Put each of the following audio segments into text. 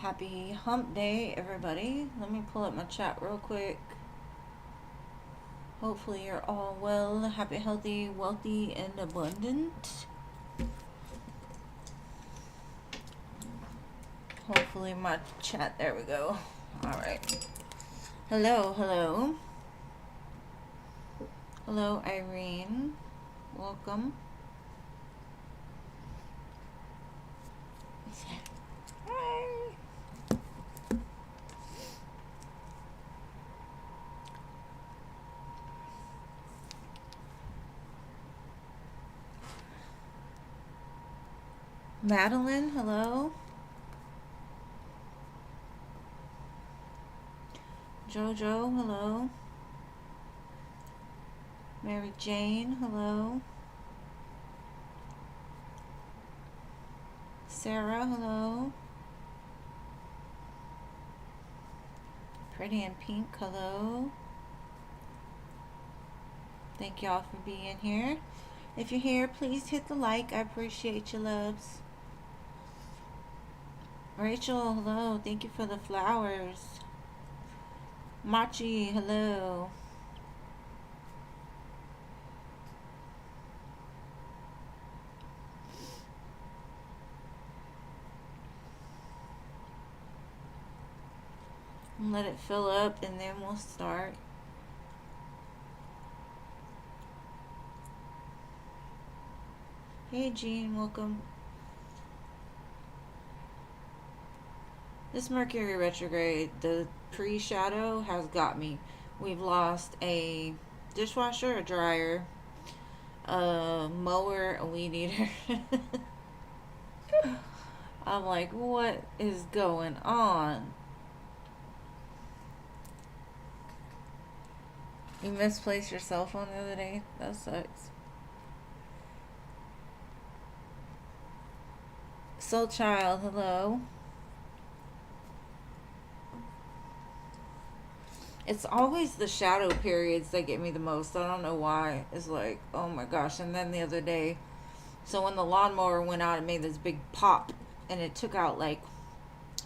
Happy hump day, everybody. Let me pull up my chat real quick. Hopefully you're all well, happy, healthy, wealthy, and abundant. Hopefully my chat, there we go. Alright. Hello, hello. Hello, Irene. Welcome. Hi. Madeline, hello. Jojo, hello. Mary Jane, hello. Sarah, hello. Pretty in pink, hello. Thank y'all for being here. If you're here, please hit the like. I appreciate you, loves. Rachel, hello. Thank you for the flowers. Machi, hello. Let it fill up and then we'll start. Hey Jean, welcome. This Mercury retrograde, the pre-shadow has got me. We've lost a dishwasher, a dryer, a mower, a weed eater. I'm like, what is going on? You misplaced your cell phone the other day? That sucks. Soul Child, hello. It's always the shadow periods that get me the most. I don't know why. It's like, oh my gosh. And then the other day, so when the lawnmower went out, it made this big pop. And it took out like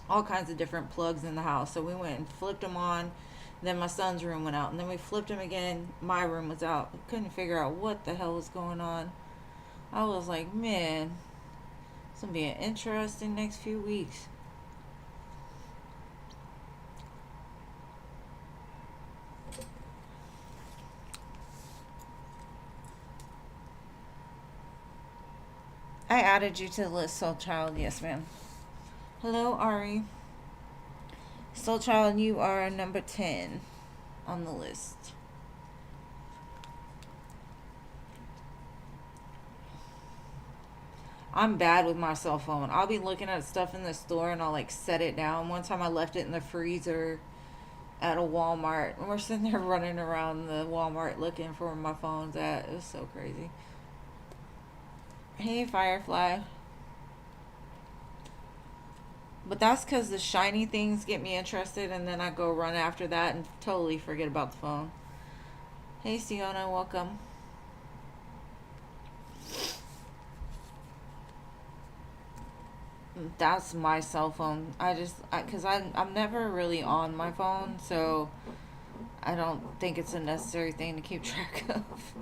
all kinds of different plugs in the house. So we went and flipped them on. Then my son's room went out. And then we flipped them again. My room was out. We couldn't figure out what the hell was going on. I was like, man, it's going to be an interesting next few weeks. I added you to the list, Soul Child. Yes, ma'am. Hello, Ari. Soul Child, you are number 10 on the list. I'm bad with my cell phone. I'll be looking at stuff in the store and I'll like set it down. One time I left it in the freezer at a Walmart. And we're sitting there running around the Walmart looking for where my phone's at. It was so crazy. Hey, Firefly. But that's because the shiny things get me interested, and then I go run after that and totally forget about the phone. Hey, Siona, welcome. That's my cell phone. Because I'm never really on my phone, so I don't think it's a necessary thing to keep track of.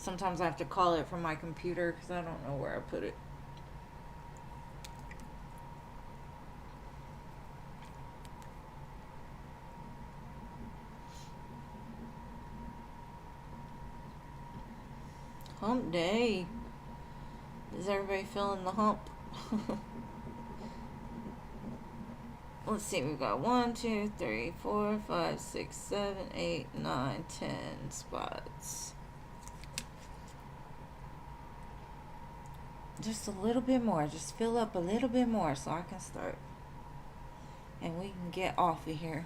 Sometimes I have to call it from my computer because I don't know where I put it. Hump day. Is everybody feeling the hump? Let's see, we've got 1, 2, 3, 4, 5, 6, 7, 8, 9, 10 spots. Just a little bit more. Just fill up a little bit more so I can start. And we can get off of here.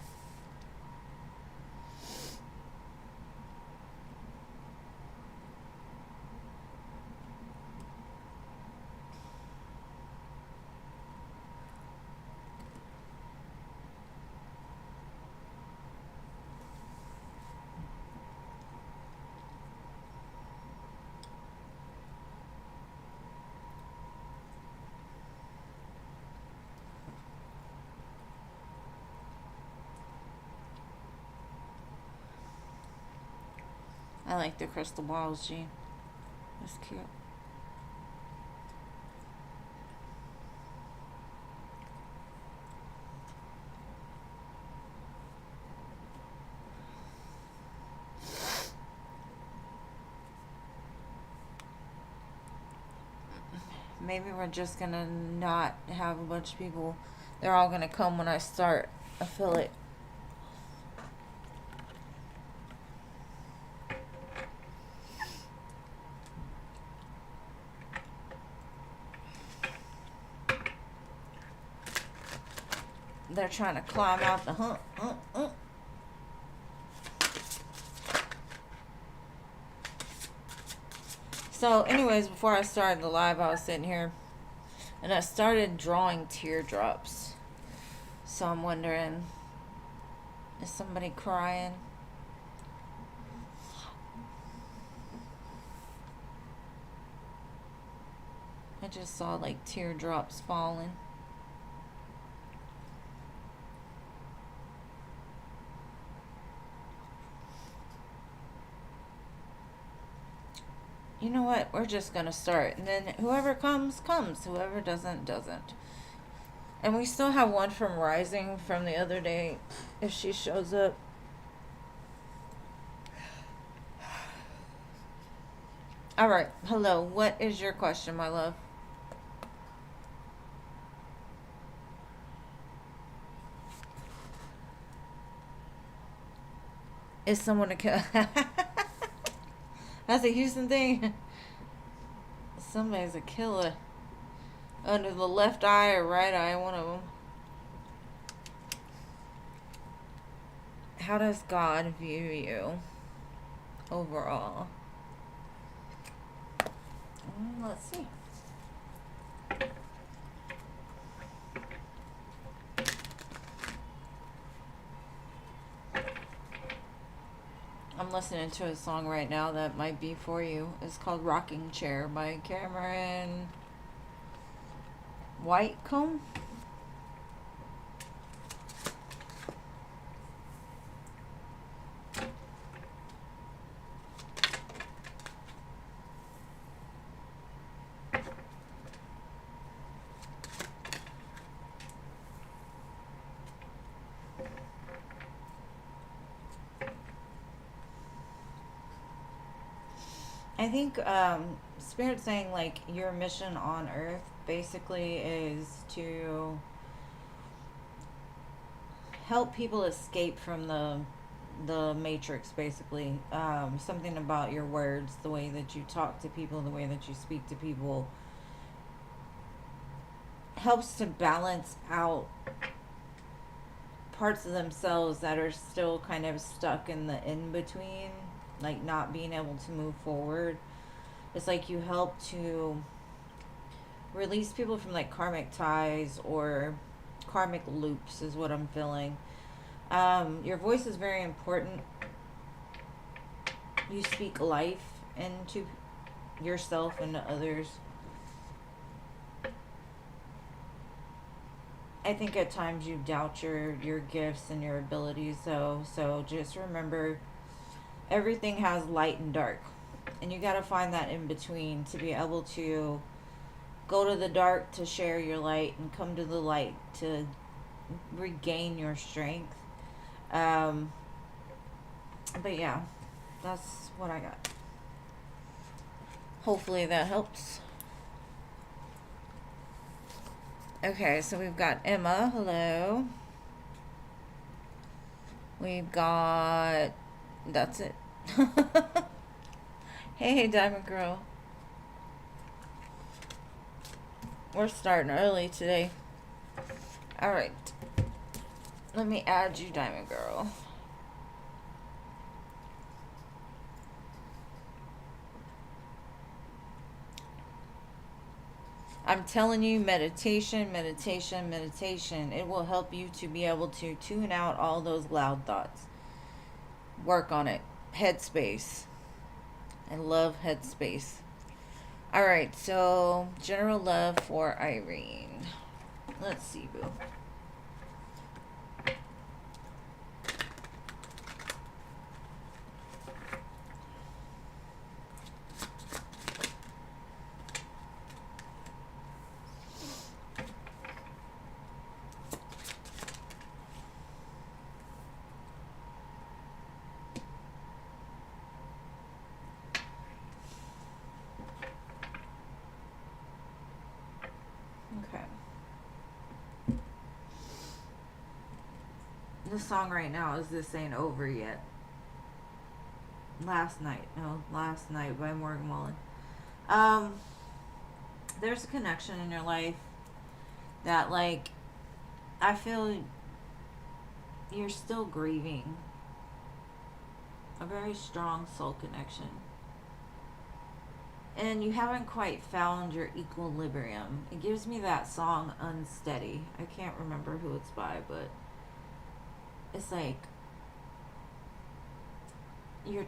I like the crystal balls, G. That's cute. Maybe we're just gonna not have a bunch of people. They're all gonna come when I start. I feel it. They're trying to climb out the hump. So, anyways, before I started the live, I was sitting here and I started drawing teardrops. So I'm wondering, is somebody crying? I just saw like teardrops falling. You know what? We're just going to start. And then whoever comes, comes. Whoever doesn't, doesn't. And we still have one from Rising from the other day, if she shows up. All right. Hello. What is your question, my love? Is someone a killer? That's a Houston thing. Somebody's a killer. Under the left eye or right eye, one of them. How does God view you overall? Let's see. I'm listening to a song right now that might be for you. It's called Rocking Chair by Cameron Whitecomb. I think Spirit's saying like your mission on Earth basically is to help people escape from the matrix, basically. Something about your words, the way that you talk to people, the way that you speak to people, helps to balance out parts of themselves that are still kind of stuck in the in-between, like not being able to move forward. It's like you help to release people from like karmic ties or karmic loops is what I'm feeling. Your voice is very important. You speak life into yourself and to others. I think at times you doubt your gifts and your abilities, so just remember everything has light and dark, and you got to find that in between to be able to go to the dark to share your light and come to the light to regain your strength. But yeah, that's what I got. Hopefully that helps. Okay, so we've got Emma. Hello. We've got... That's it. Hey, Diamond Girl. We're starting early today. Alright. Let me add you, Diamond Girl. I'm telling you, meditation, meditation, meditation. It will help you to be able to tune out all those loud thoughts. Work on it. Headspace. I love Headspace. Alright, so general love for Irene. Let's see, boo. The song right now is This Ain't Over Yet. Last Night by Morgan Wallen. There's a connection in your life that, like, I feel you're still grieving. A very strong soul connection. And you haven't quite found your equilibrium. It gives me that song Unsteady. I can't remember who it's by, but it's like you're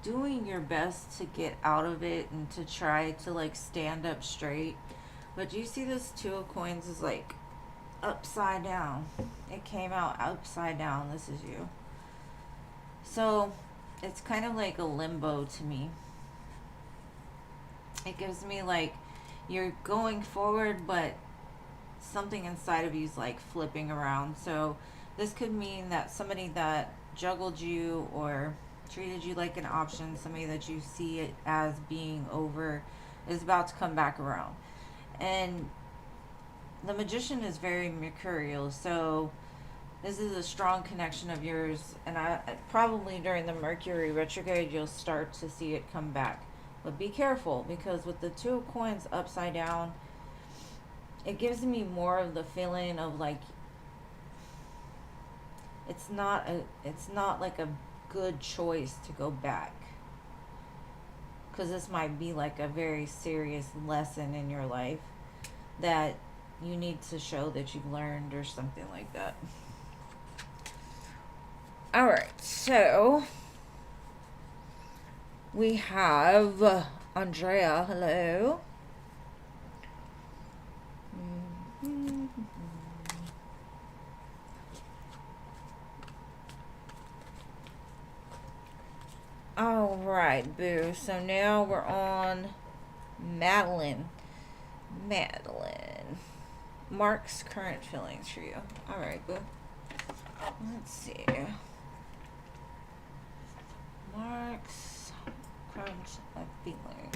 doing your best to get out of it and to try to, like, stand up straight. But you see this Two of Coins is like upside down. It came out upside down. This is you. So it's kind of like a limbo to me. It gives me like you're going forward, but something inside of you is like flipping around. So this could mean that somebody that juggled you or treated you like an option, somebody that you see it as being over, is about to come back around. And the Magician is very mercurial, so this is a strong connection of yours, and I probably during the Mercury retrograde you'll start to see it come back. But be careful, because with the Two of Coins upside down, it gives me more of the feeling of like it's not like a good choice to go back, because this might be like a very serious lesson in your life that you need to show that you've learned or something like that. All right, so we have Andrea. Hello. All right, boo. So now we're on Madeline. Mark's current feelings for you. All right, boo. Let's see. Mark's current feelings.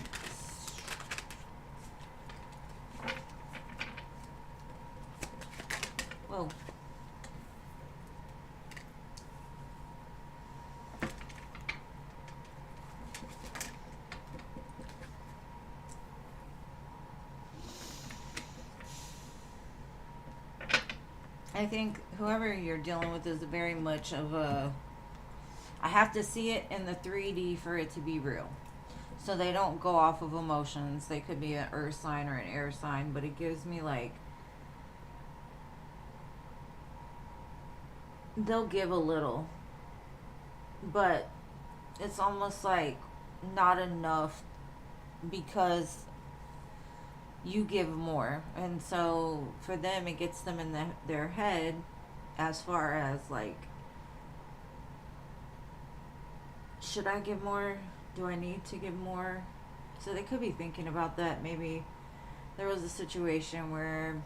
Whoa. I think whoever you're dealing with is very much of a, I have to see it in the 3D for it to be real. So they don't go off of emotions. They could be an earth sign or an air sign, but it gives me like they'll give a little, but it's almost like not enough because you give more. And so for them it gets them in their head as far as like, should I give more? Do I need to give more? So they could be thinking about that. Maybe there was a situation where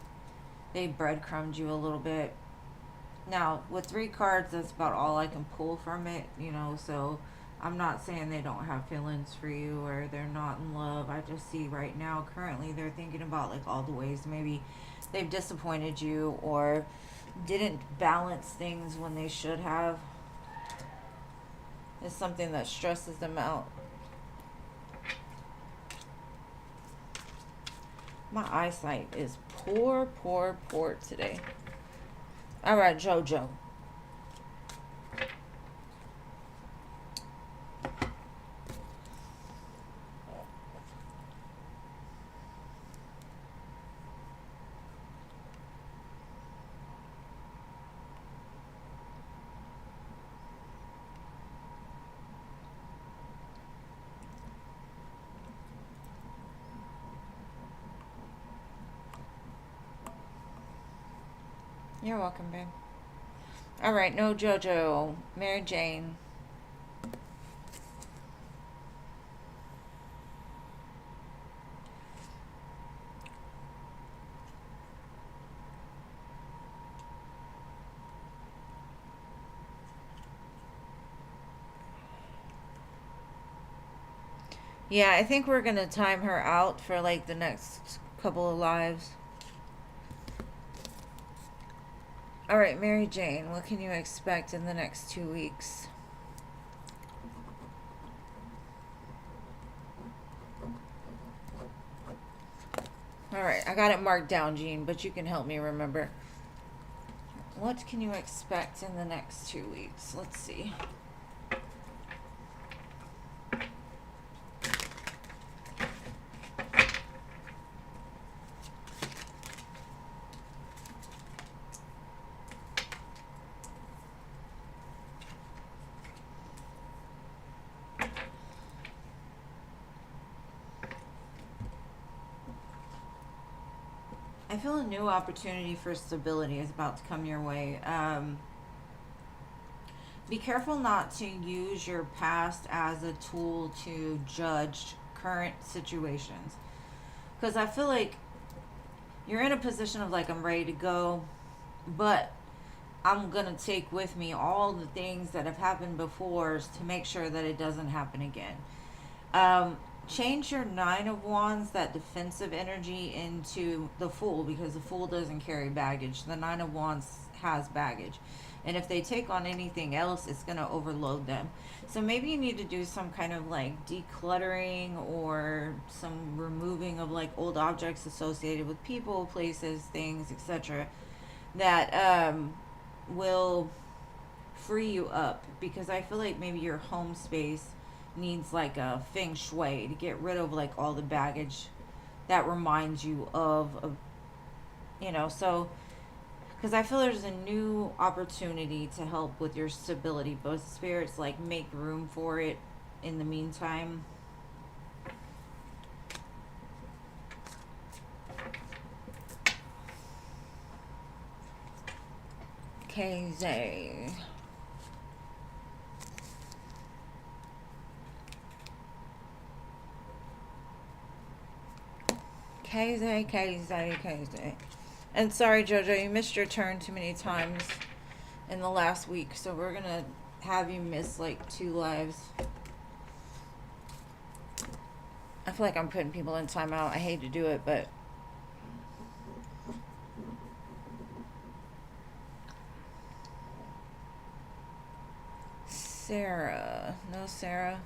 they breadcrumbed you a little bit. Now with 3 cards, that's about all I can pull from it, you know. So I'm not saying they don't have feelings for you or they're not in love. I just see right now, currently, they're thinking about like all the ways maybe they've disappointed you or didn't balance things when they should have. It's something that stresses them out. My eyesight is poor today. All right, JoJo. You're welcome, babe. All right, no JoJo. Mary Jane. Yeah, I think we're going to time her out for like the next couple of lives. All right, Mary Jane, what can you expect in the next 2 weeks? All right, I got it marked down, Jean, but you can help me remember. What can you expect in the next 2 weeks? Let's see. I feel a new opportunity for stability is about to come your way. Be careful not to use your past as a tool to judge current situations. Because I feel like you're in a position of like, I'm ready to go, but I'm going to take with me all the things that have happened before to make sure that it doesn't happen again. Change your Nine of Wands, that defensive energy, into the Fool, because the Fool doesn't carry baggage. The Nine of Wands has baggage. And if they take on anything else, it's going to overload them. So maybe you need to do some kind of like decluttering or some removing of like old objects associated with people, places, things, etc. that will free you up. Because I feel like maybe your home space needs like a feng shui to get rid of like all the baggage that reminds you of so because I feel there's a new opportunity to help with your stability. Both spirits like make room for it in the meantime. KZ. KZ. And sorry, Jojo, you missed your turn too many times in the last week, so we're gonna have you miss like 2 lives. I feel like I'm putting people in timeout. I hate to do it, but Sarah. No, Sarah.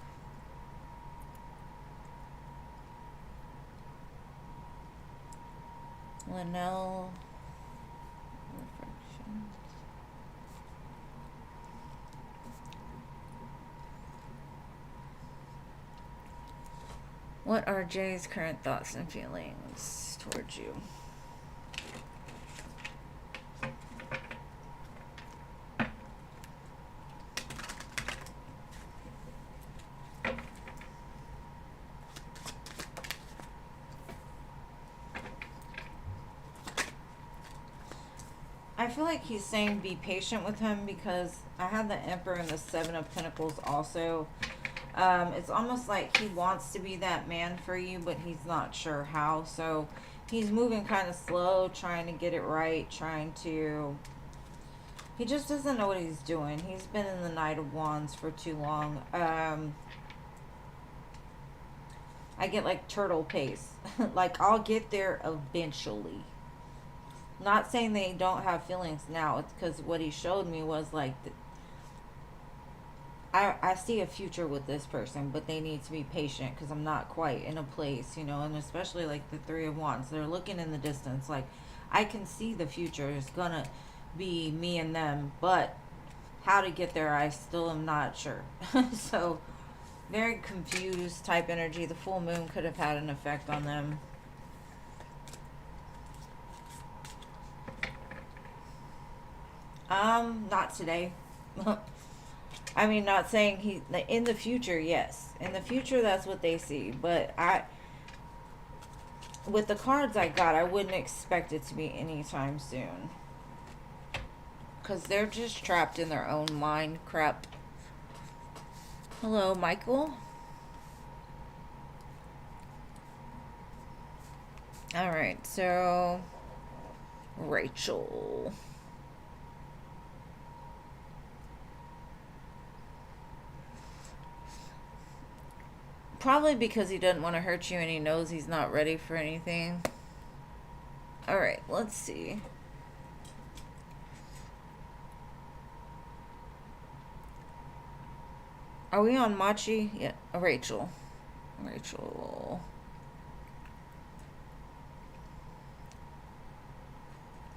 Linnell. Reflections. What are Jay's current thoughts and feelings towards you? I feel like he's saying be patient with him, because I have the Emperor and the Seven of Pentacles also. It's almost like he wants to be that man for you, but he's not sure how. So he's moving kind of slow, trying to get it right, he just doesn't know what he's doing. He's been in the Knight of Wands for too long. I get like turtle pace. Like, I'll get there eventually. Not saying they don't have feelings now. It's because what he showed me was like, I see a future with this person, but they need to be patient because I'm not quite in a place, and especially like the Three of Wands. They're looking in the distance. Like, I can see the future. It's going to be me and them, but how to get there, I still am not sure. So, very confused type energy. The full moon could have had an effect on them. Not today. I mean, not saying in the future, yes. In the future, that's what they see. But with the cards I got, I wouldn't expect it to be anytime soon. Because they're just trapped in their own mind crap. Hello, Michael. Alright, so Rachel. Probably because he doesn't want to hurt you and he knows he's not ready for anything. Alright, let's see. Are we on Machi? Yeah, Rachel. Rachel.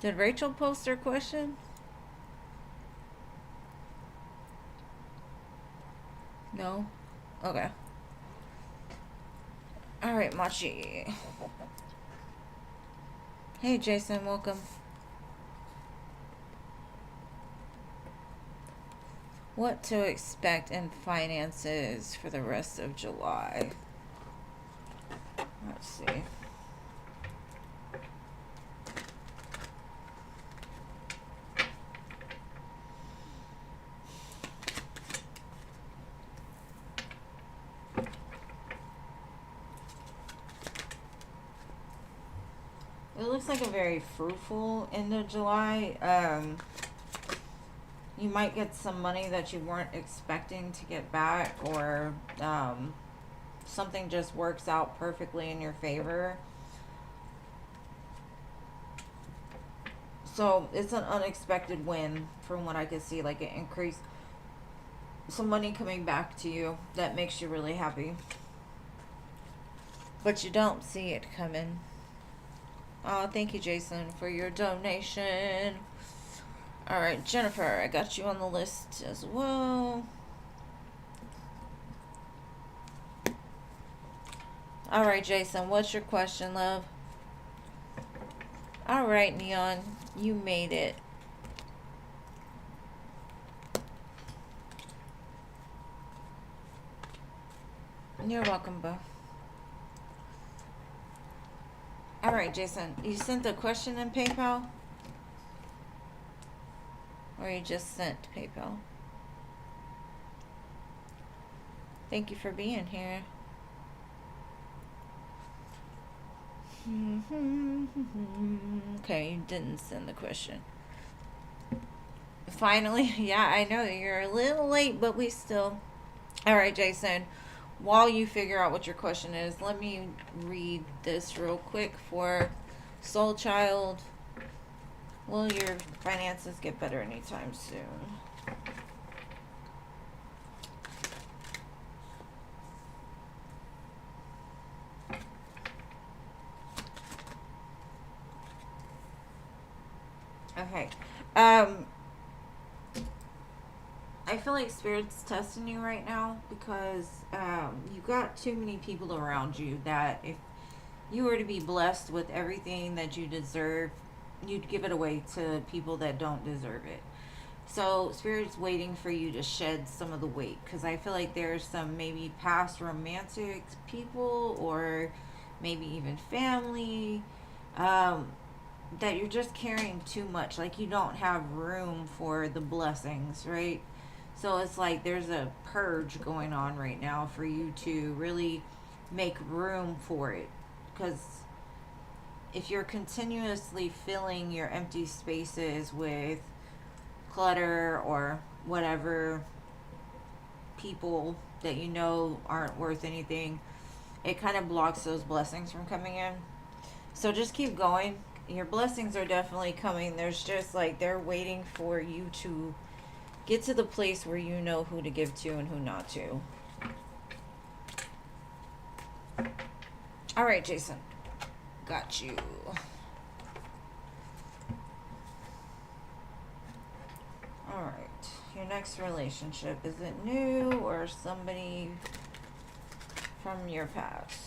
Did Rachel post her question? No? Okay. Alright, Machi. Hey, Jason, welcome. What to expect in finances for the rest of July? Let's see. It looks like a very fruitful end of July. You might get some money that you weren't expecting to get back, or something just works out perfectly in your favor. So it's an unexpected win from what I could see, like an increase, some money coming back to you that makes you really happy. But you don't see it coming. Oh, thank you, Jason, for your donation. All right, Jennifer, I got you on the list as well. All right, Jason, what's your question, love? All right, Neon, you made it. You're welcome, Bo. All right, Jason, you sent the question in PayPal? Or you just sent PayPal? Thank you for being here. Okay, you didn't send the question. Finally, yeah, I know you're a little late, but we still. All right, Jason, while you figure out what your question is, let me read this real quick for Soul Child. Will your finances get better anytime soon? Okay. I feel like Spirit's testing you right now because you got too many people around you that if you were to be blessed with everything that you deserve, you'd give it away to people that don't deserve it. So Spirit's waiting for you to shed some of the weight because I feel like there's some maybe past romantic people or maybe even family that you're just carrying too much. Like you don't have room for the blessings, right? So it's like there's a purge going on right now for you to really make room for it. Because if you're continuously filling your empty spaces with clutter or whatever, people that you know aren't worth anything, it kind of blocks those blessings from coming in. So just keep going. Your blessings are definitely coming. There's just like they're waiting for you to get to the place where you know who to give to and who not to. All right, Jason. Got you. All right. Your next relationship, is it new or somebody from your past?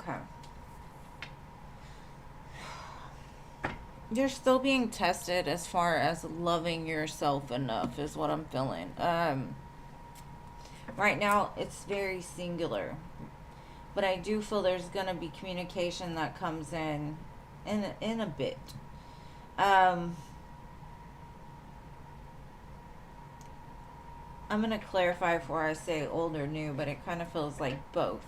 Okay. You're still being tested as far as loving yourself enough is what I'm feeling. Right now it's very singular, but I do feel there's gonna be communication that comes in a bit. Um, I'm gonna clarify before I say old or new, but it kind of feels like both.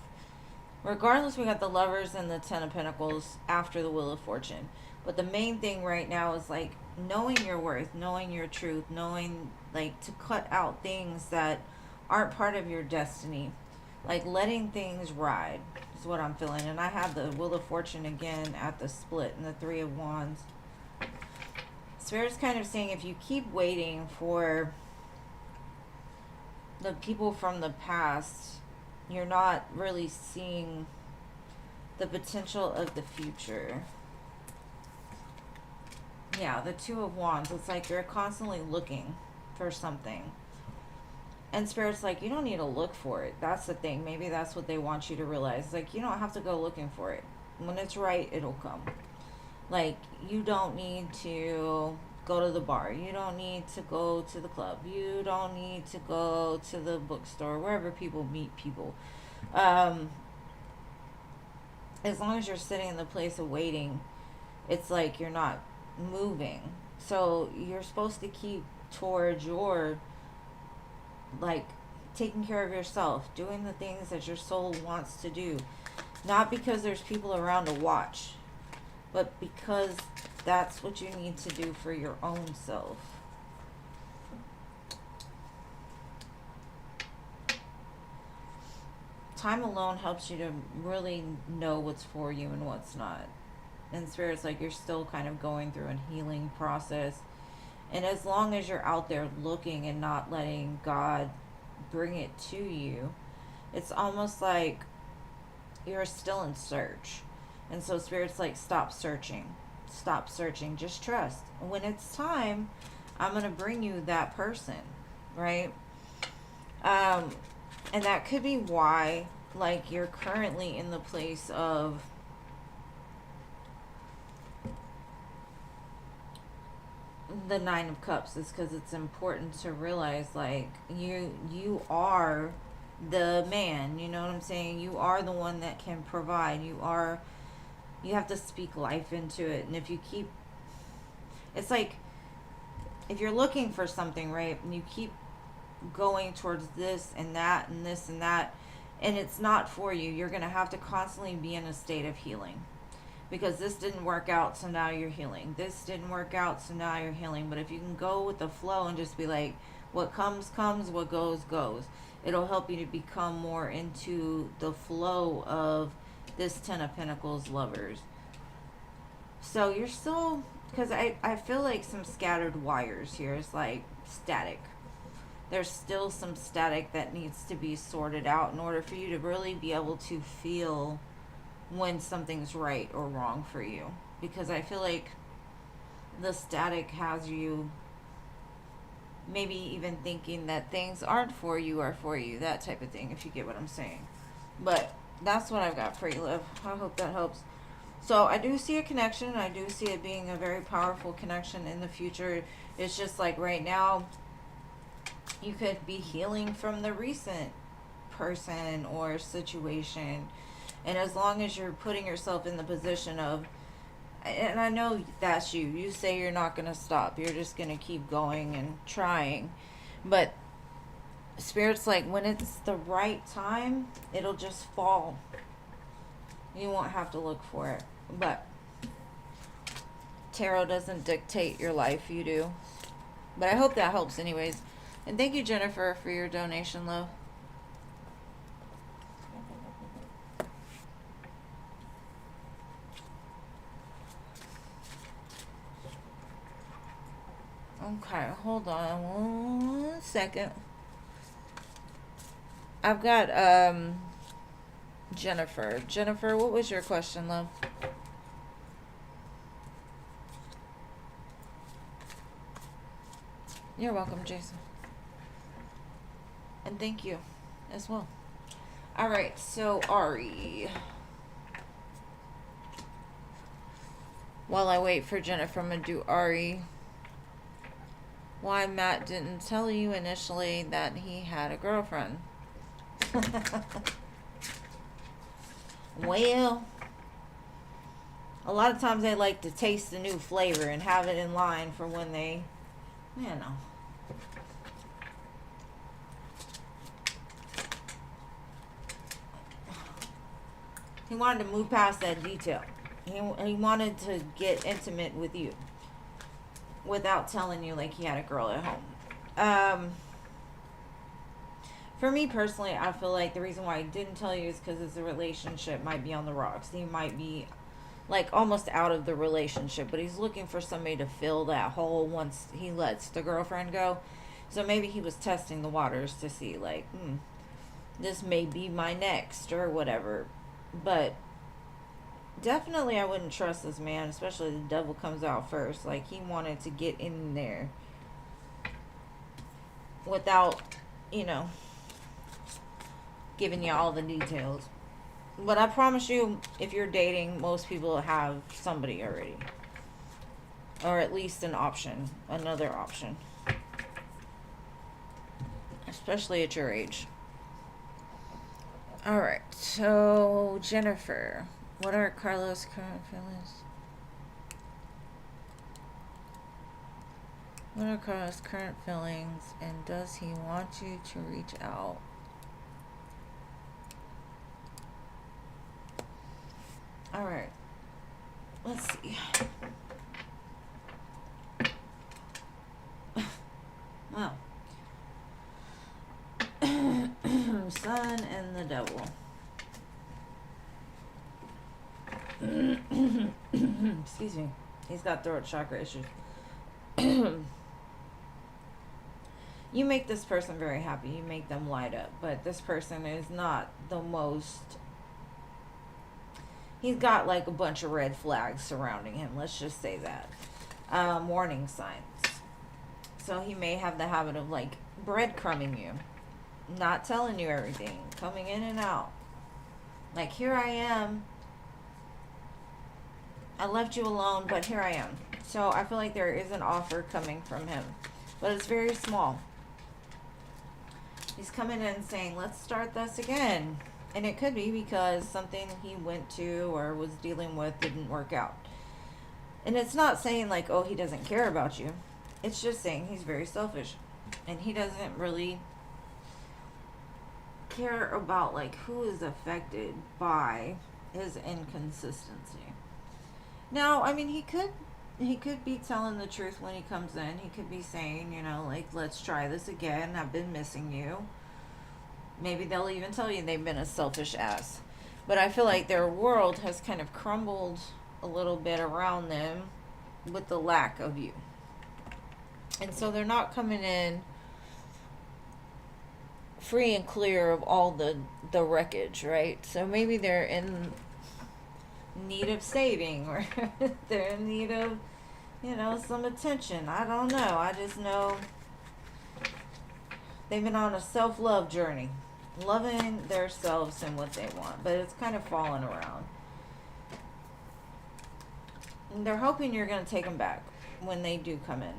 Regardless, we got the Lovers and the Ten of Pentacles after the Wheel of Fortune. But the main thing right now is like knowing your worth, knowing your truth, knowing like to cut out things that aren't part of your destiny. Like letting things ride is what I'm feeling. And I have the Wheel of Fortune again at the split and the Three of Wands. Spirit's kind of saying if you keep waiting for the people from the past, you're not really seeing the potential of the future. Yeah, the Two of Wands. It's like you're constantly looking for something. And Spirit's like, you don't need to look for it. That's the thing. Maybe that's what they want you to realize. Like, you don't have to go looking for it. When it's right, it'll come. Like, you don't need to go to the bar. You don't need to go to the club. You don't need to go to the bookstore, wherever people meet people. As long as you're sitting in the place of waiting, it's like you're not moving. So you're supposed to keep towards your, like, taking care of yourself, doing the things that your soul wants to do. Not because there's people around to watch, but because that's what you need to do for your own self. Time alone helps you to really know what's for you and what's not. And Spirit's like you're still kind of going through a healing process. And as long as you're out there looking and not letting God bring it to you, it's almost like you're still in search. And so Spirit's like, stop searching. Stop searching. Just trust. When it's time, I'm going to bring you that person, right? And that could be why, like, you're currently in the place of the Nine of Cups, is because it's important to realize, like, you are the man, you know what I'm saying? You are the one that can provide. You have to speak life into it. And if you keep, it's like, if you're looking for something, right, and you keep going towards this and that and this and that, and it's not for you, you're going to have to constantly be in a state of healing. Because this didn't work out, so now you're healing. This didn't work out, so now you're healing. But if you can go with the flow and just be like, what comes, comes, what goes, goes. It'll help you to become more into the flow of this Ten of Pentacles Lovers. So you're still, because I feel like some scattered wires here. It's like static. There's still some static that needs to be sorted out in order for you to really be able to feel when something's right or wrong for you. Because I feel like the static has you maybe even thinking that things aren't for you or for you, that type of thing, if you get what I'm saying. But that's what I've got for you, love. I hope that helps. So I do see a connection. I do see it being a very powerful connection in the future. It's just like right now, you could be healing from the recent person or situation. And as long as you're putting yourself in the position of, and I know that's you. You say you're not going to stop. You're just going to keep going and trying. But Spirit's like, when it's the right time, it'll just fall. You won't have to look for it. But tarot doesn't dictate your life. You do. But I hope that helps anyways. And thank you, Jennifer, for your donation, love. Okay, hold on 1 second. I've got Jennifer. Jennifer, what was your question, love? You're welcome, Jason. And thank you as well. All right, so Ari. While I wait for Jennifer, I'm going to do Ari. Why Matt didn't tell you initially that he had a girlfriend. Well, a lot of times they like to taste the new flavor and have it in line for when they, you know. He wanted to move past that detail. He wanted to get intimate with you without telling you like he had a girl at home. For me personally, I feel like the reason why I didn't tell you is because his relationship might be on the rocks. He might be like almost out of the relationship, but he's looking for somebody to fill that hole once he lets the girlfriend go. So maybe he was testing the waters to see like, this may be my next or whatever. But definitely I wouldn't trust this man, especially the devil comes out first. Like he wanted to get in there without, giving you all the details. But I promise you, if you're dating, most people have somebody already. Or at least an option. Another option. Especially at your age. Alright, so Jennifer. What are Carlos' current feelings? What are Carlos' current feelings? And does he want you to reach out? Alright. Let's see. Wow. Sun and the devil. Excuse me. He's got throat chakra issues. You make this person very happy. You make them light up. But this person is not the most... He's got like a bunch of red flags surrounding him. Let's just say that. Warning signs. So he may have the habit of like breadcrumbing you. Not telling you everything. Coming in and out. Like, here I am. I left you alone, but here I am. So I feel like there is an offer coming from him. But it's very small. He's coming in saying, let's start this again. And it could be because something he went to or was dealing with didn't work out. And it's not saying like, oh, he doesn't care about you. It's just saying he's very selfish. And he doesn't really care about like who is affected by his inconsistency. Now, I mean, he could be telling the truth when he comes in. He could be saying, like, let's try this again. I've been missing you. Maybe they'll even tell you they've been a selfish ass. But I feel like their world has kind of crumbled a little bit around them with the lack of you. And so they're not coming in free and clear of all the wreckage, right? So maybe they're in need of saving, or they're in need of, some attention. I don't know. I just know they've been on a self-love journey, loving themselves and what they want, but it's kind of falling around. And they're hoping you're going to take them back when they do come in.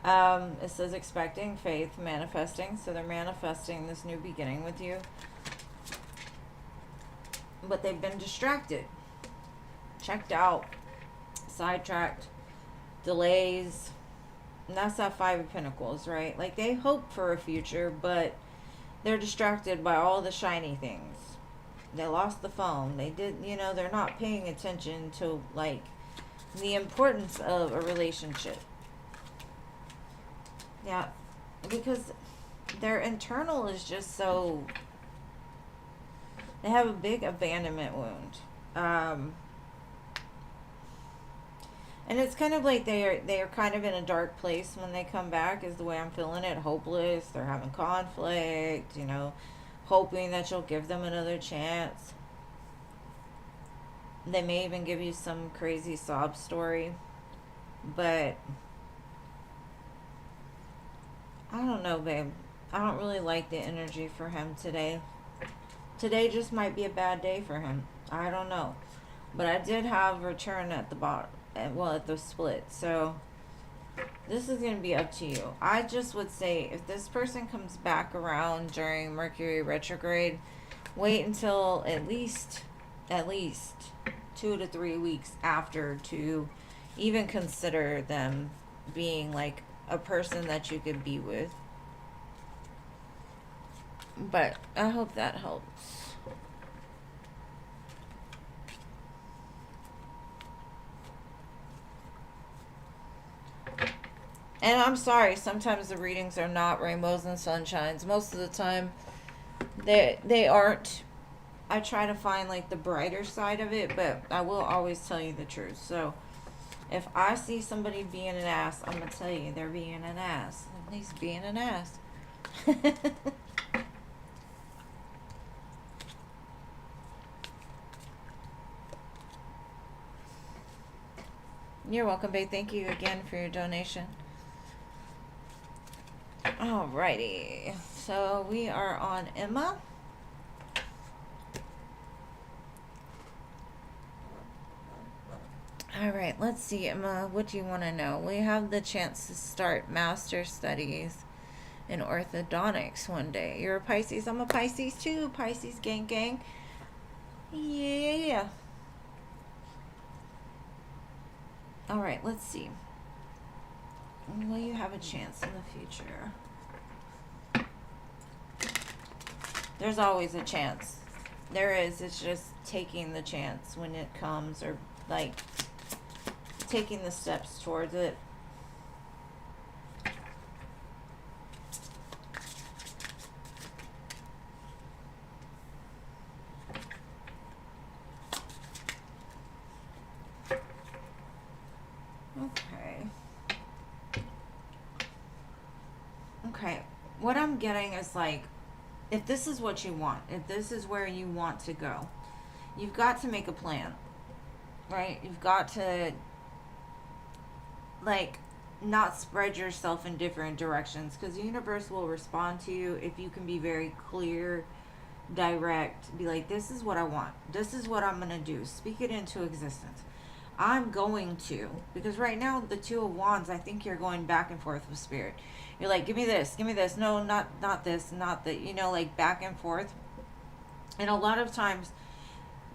It says expecting, faith, manifesting. So they're manifesting this new beginning with you. But they've been distracted, checked out, sidetracked, delays. And that's that Five of Pentacles, right? Like they hope for a future, but they're distracted by all the shiny things. They lost the phone. They did, they're not paying attention to like the importance of a relationship. Yeah, because their internal is just so... They have a big abandonment wound. And it's kind of like they are kind of in a dark place when they come back, is the way I'm feeling it. Hopeless. They're having conflict, hoping that you'll give them another chance. They may even give you some crazy sob story. But I don't know, babe. I don't really like the energy for him today. Today just might be a bad day for him. I don't know. But I did have return at the bottom. Well, at the split. So this is going to be up to you. I just would say if this person comes back around during Mercury retrograde, wait until at least 2 to 3 weeks after to even consider them being like a person that you could be with. But I hope that helps. And I'm sorry, sometimes the readings are not rainbows and sunshines. Most of the time, they aren't. I try to find like the brighter side of it, but I will always tell you the truth. So if I see somebody being an ass, I'm gonna tell you they're being an ass. At least being an ass. You're welcome, babe. Thank you again for your donation. Alrighty. So we are on Emma. Alright, let's see, Emma. What do you want to know? We have the chance to start master studies in orthodontics one day. You're a Pisces. I'm a Pisces too. Pisces gang gang. Yeah. Alright, let's see. Will you have a chance in the future? There's always a chance. There is. It's just taking the chance when it comes, or like taking the steps towards it. Okay, what I'm getting is like, if this is what you want, if this is where you want to go, you've got to make a plan, right? You've got to, like, not spread yourself in different directions, because the universe will respond to you if you can be very clear, direct, be like, this is what I want, this is what I'm going to do, speak it into existence. I'm going to, because right now the Two of Wands, I think you're going back and forth with Spirit. You're like, give me this, no, not this, not that, you know, like back and forth. And a lot of times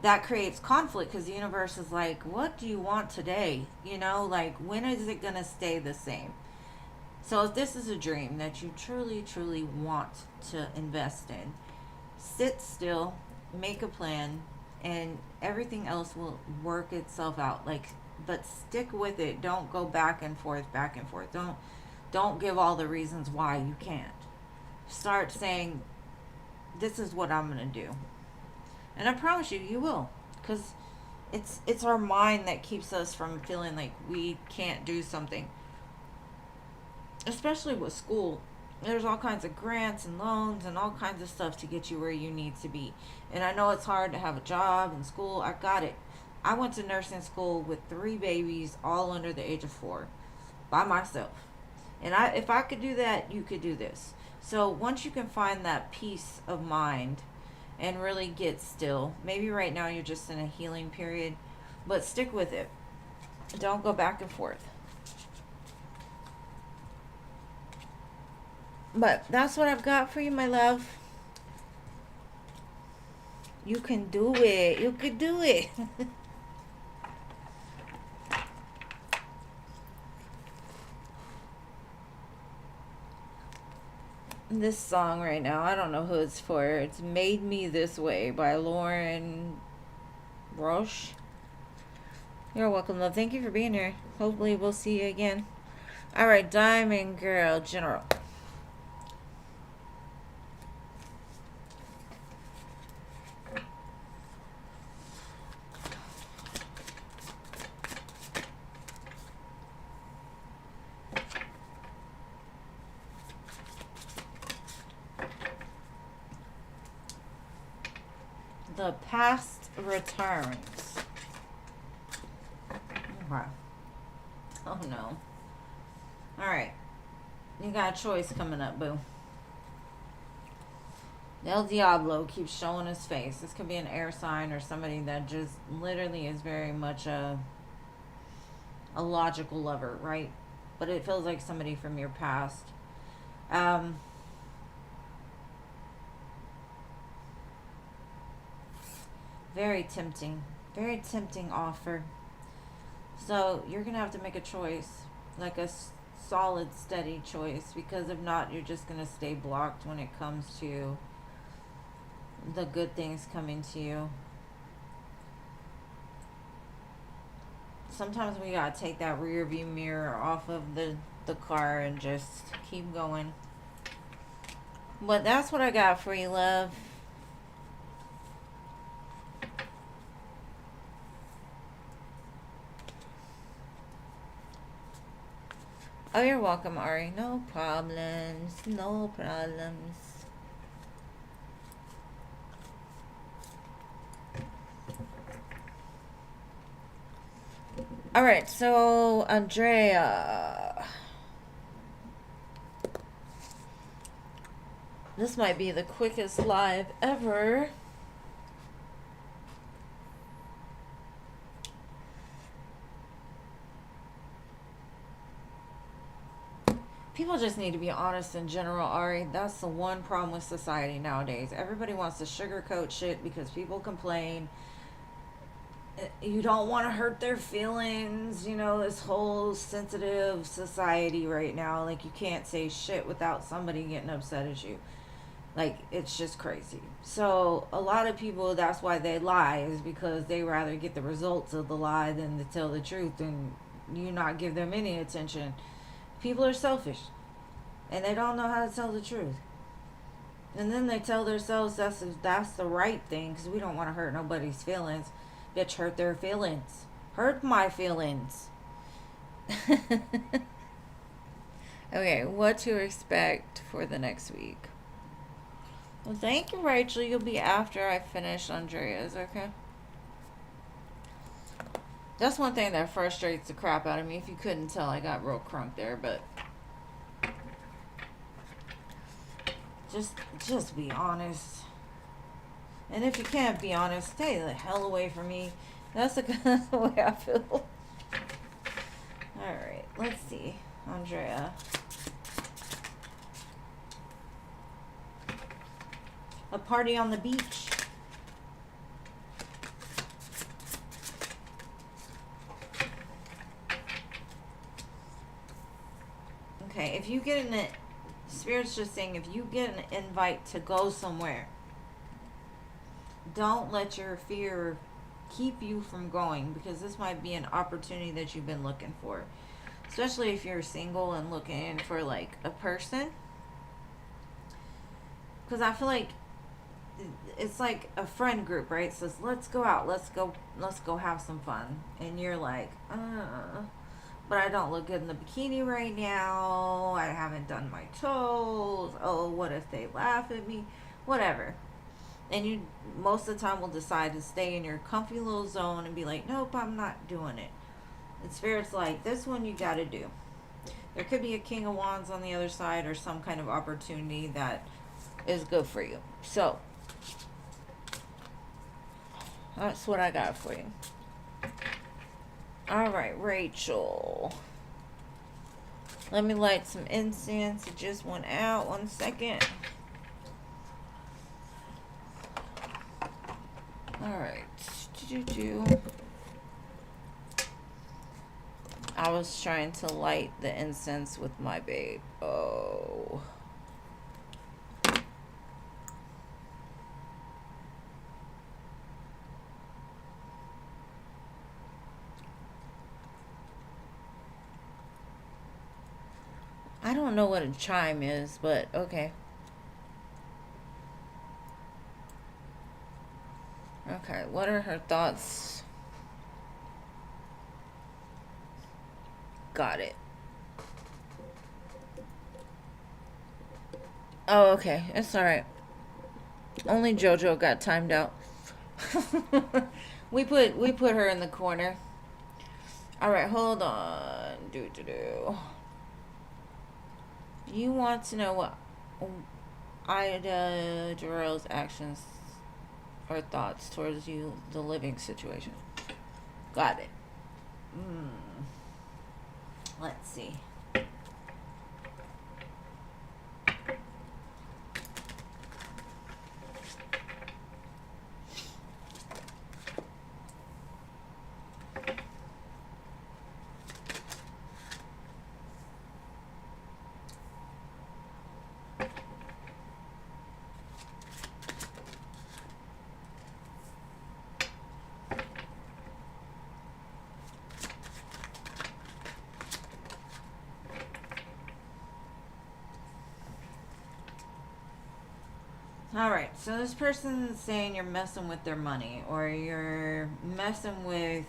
that creates conflict, because the universe is like, what do you want today? You know, like, when is it going to stay the same? So if this is a dream that you truly, truly want to invest in, sit still, make a plan, and everything else will work itself out. Like, but stick with it. Don't go back and forth. Don't give all the reasons why you can't. Start saying, this is what I'm going to do. And I promise you, you will. Because it's our mind that keeps us from feeling like we can't do something. Especially with school. There's all kinds of grants and loans and all kinds of stuff to get you where you need to be. And I know it's hard to have a job and school. I got it. I went to nursing school with 3 babies, all under the age of 4, by myself. And if I could do that, you could do this. So once you can find that peace of mind and really get still, maybe right now you're just in a healing period, but stick with it. Don't go back and forth. But that's what I've got for you, my love. You can do it. You could do it. This song right now, I don't know who it's for. It's Made Me This Way by Lauren Roche. You're welcome, love. Thank you for being here. Hopefully we'll see you again. Alright, Diamond Girl General. The past returns. Okay. Oh no. Alright. You got a choice coming up, boo. El Diablo keeps showing his face. This could be an air sign or somebody that just literally is very much a logical lover, right? But it feels like somebody from your past. Very tempting offer. So you're gonna have to make a choice, like a solid, steady choice, because if not, you're just gonna stay blocked when it comes to the good things coming to you. Sometimes we gotta take that rear view mirror off of the the car and just keep going. But that's what I got for you, love. Oh, you're welcome, Ari. No problems. No problems. Alright, so Andrea. This might be the quickest live ever. People just need to be honest in general, Ari. That's the one problem with society nowadays. Everybody wants to sugarcoat shit because people complain. You don't want to hurt their feelings. You know, this whole sensitive society right now. Like, you can't say shit without somebody getting upset at you. Like, it's just crazy. So, a lot of people, that's why they lie, is because they rather get the results of the lie than to tell the truth and you not give them any attention. People are selfish, and they don't know how to tell the truth. And then they tell themselves that's the right thing, because we don't want to hurt nobody's feelings. Bitch, hurt their feelings. Hurt my feelings. Okay, what to expect for the next week? Well, thank you, Rachel. You'll be after I finish Andrea's, okay? That's one thing that frustrates the crap out of me. If you couldn't tell, I got real crunk there, but just be honest. And if you can't be honest, stay the hell away from me. That's the way I feel. Alright, let's see. Andrea. A party on the beach. Okay, if you get an... Spirit's just saying, if you get an invite to go somewhere, don't let your fear keep you from going, because this might be an opportunity that you've been looking for. Especially if you're single and looking for, like, a person. Because I feel like it's like a friend group, right? It says, let's go out, let's go have some fun. And you're like, but I don't look good in the bikini right now. I haven't done my toes. Oh, what if they laugh at me? Whatever. And you most of the time will decide to stay in your comfy little zone and be like, nope, I'm not doing it. And Spirit's like, this one you got to do. There could be a King of Wands on the other side, or some kind of opportunity that is good for you. So that's what I got for you. All right, Rachel. Let me light some incense. It just went out. 1 second. All right. I was trying to light the incense with my babe. Oh. I don't know what a chime is, but okay. Okay, what are her thoughts? Got it. Oh, okay. It's alright. Only JoJo got timed out. we put her in the corner. Alright, hold on. You want to know what Ida Jarrell's actions or thoughts towards you, the living situation. Got it. Let's see. All right, so this person's saying you're messing with their money or you're messing with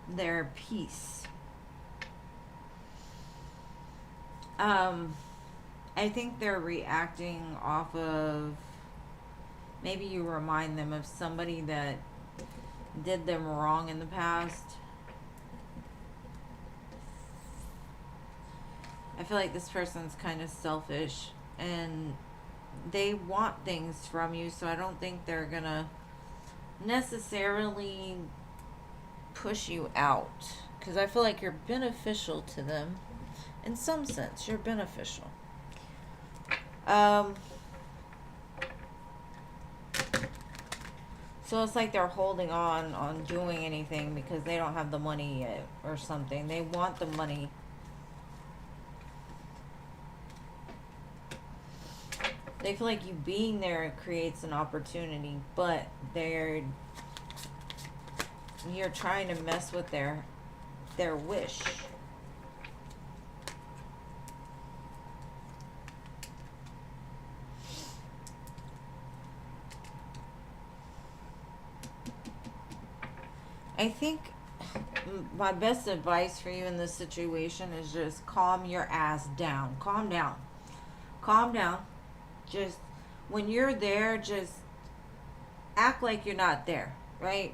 their peace. I think they're reacting off of, maybe you remind them of somebody that did them wrong in the past. I feel like this person's kind of selfish and they want things from you, so I don't think they're gonna necessarily push you out, because I feel like you're beneficial to them in some sense. You're beneficial. So it's like they're holding on doing anything because they don't have the money yet or something. They want the money. They feel like you being there creates an opportunity, but you're trying to mess with their wish. I think my best advice for you in this situation is just calm your ass down. Calm down. Calm down. Just when you're there, just act like you're not there, right?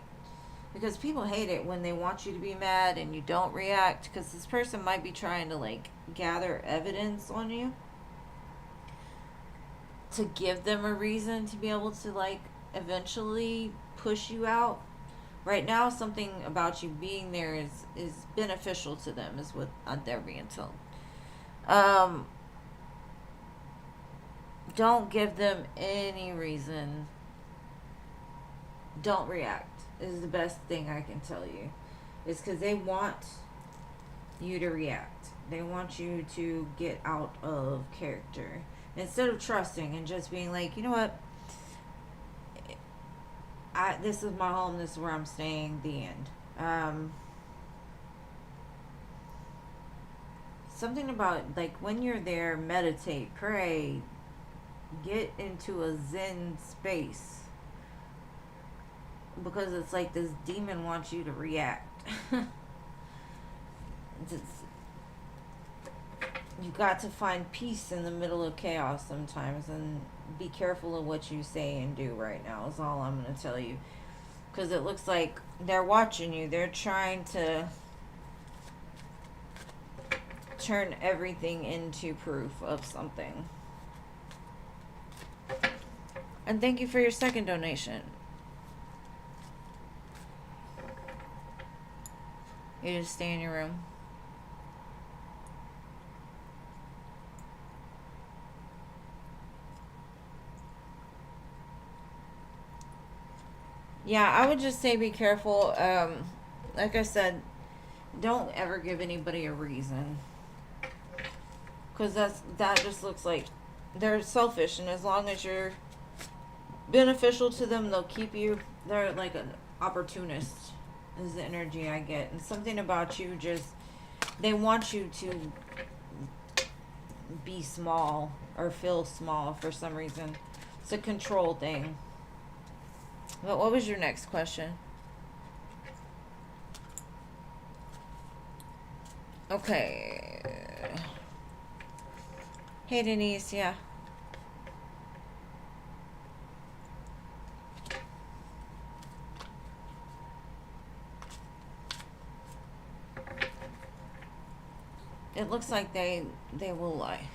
Because people hate it when they want you to be mad and you don't react, because this person might be trying to like gather evidence on you to give them a reason to be able to like eventually push you out. Right now, something about you being there is beneficial to them, is what they're being told. Don't give them any reason. Don't react is the best thing I can tell you. It's because they want you to react. They want you to get out of character. Instead of trusting and just being like, you know what? This is my home. This is where I'm staying. The end. Something about like when you're there, meditate, pray, get into a Zen space, because it's like this demon wants you to react. You got to find peace in the middle of chaos sometimes, and be careful of what you say and do right now is all I'm going to tell you, because it looks like they're watching you. They're trying to turn everything into proof of something. And thank you for your second donation. You just stay in your room. Yeah, I would just say be careful. Like I said, don't ever give anybody a reason, because that just looks like they're selfish, and as long as you're beneficial to them, they'll keep you. They're like an opportunist is the energy I get. And something about you, just they want you to be small or feel small for some reason. It's a control thing. But what was your next question? Okay. Hey, Denise, yeah. It looks like they will lie.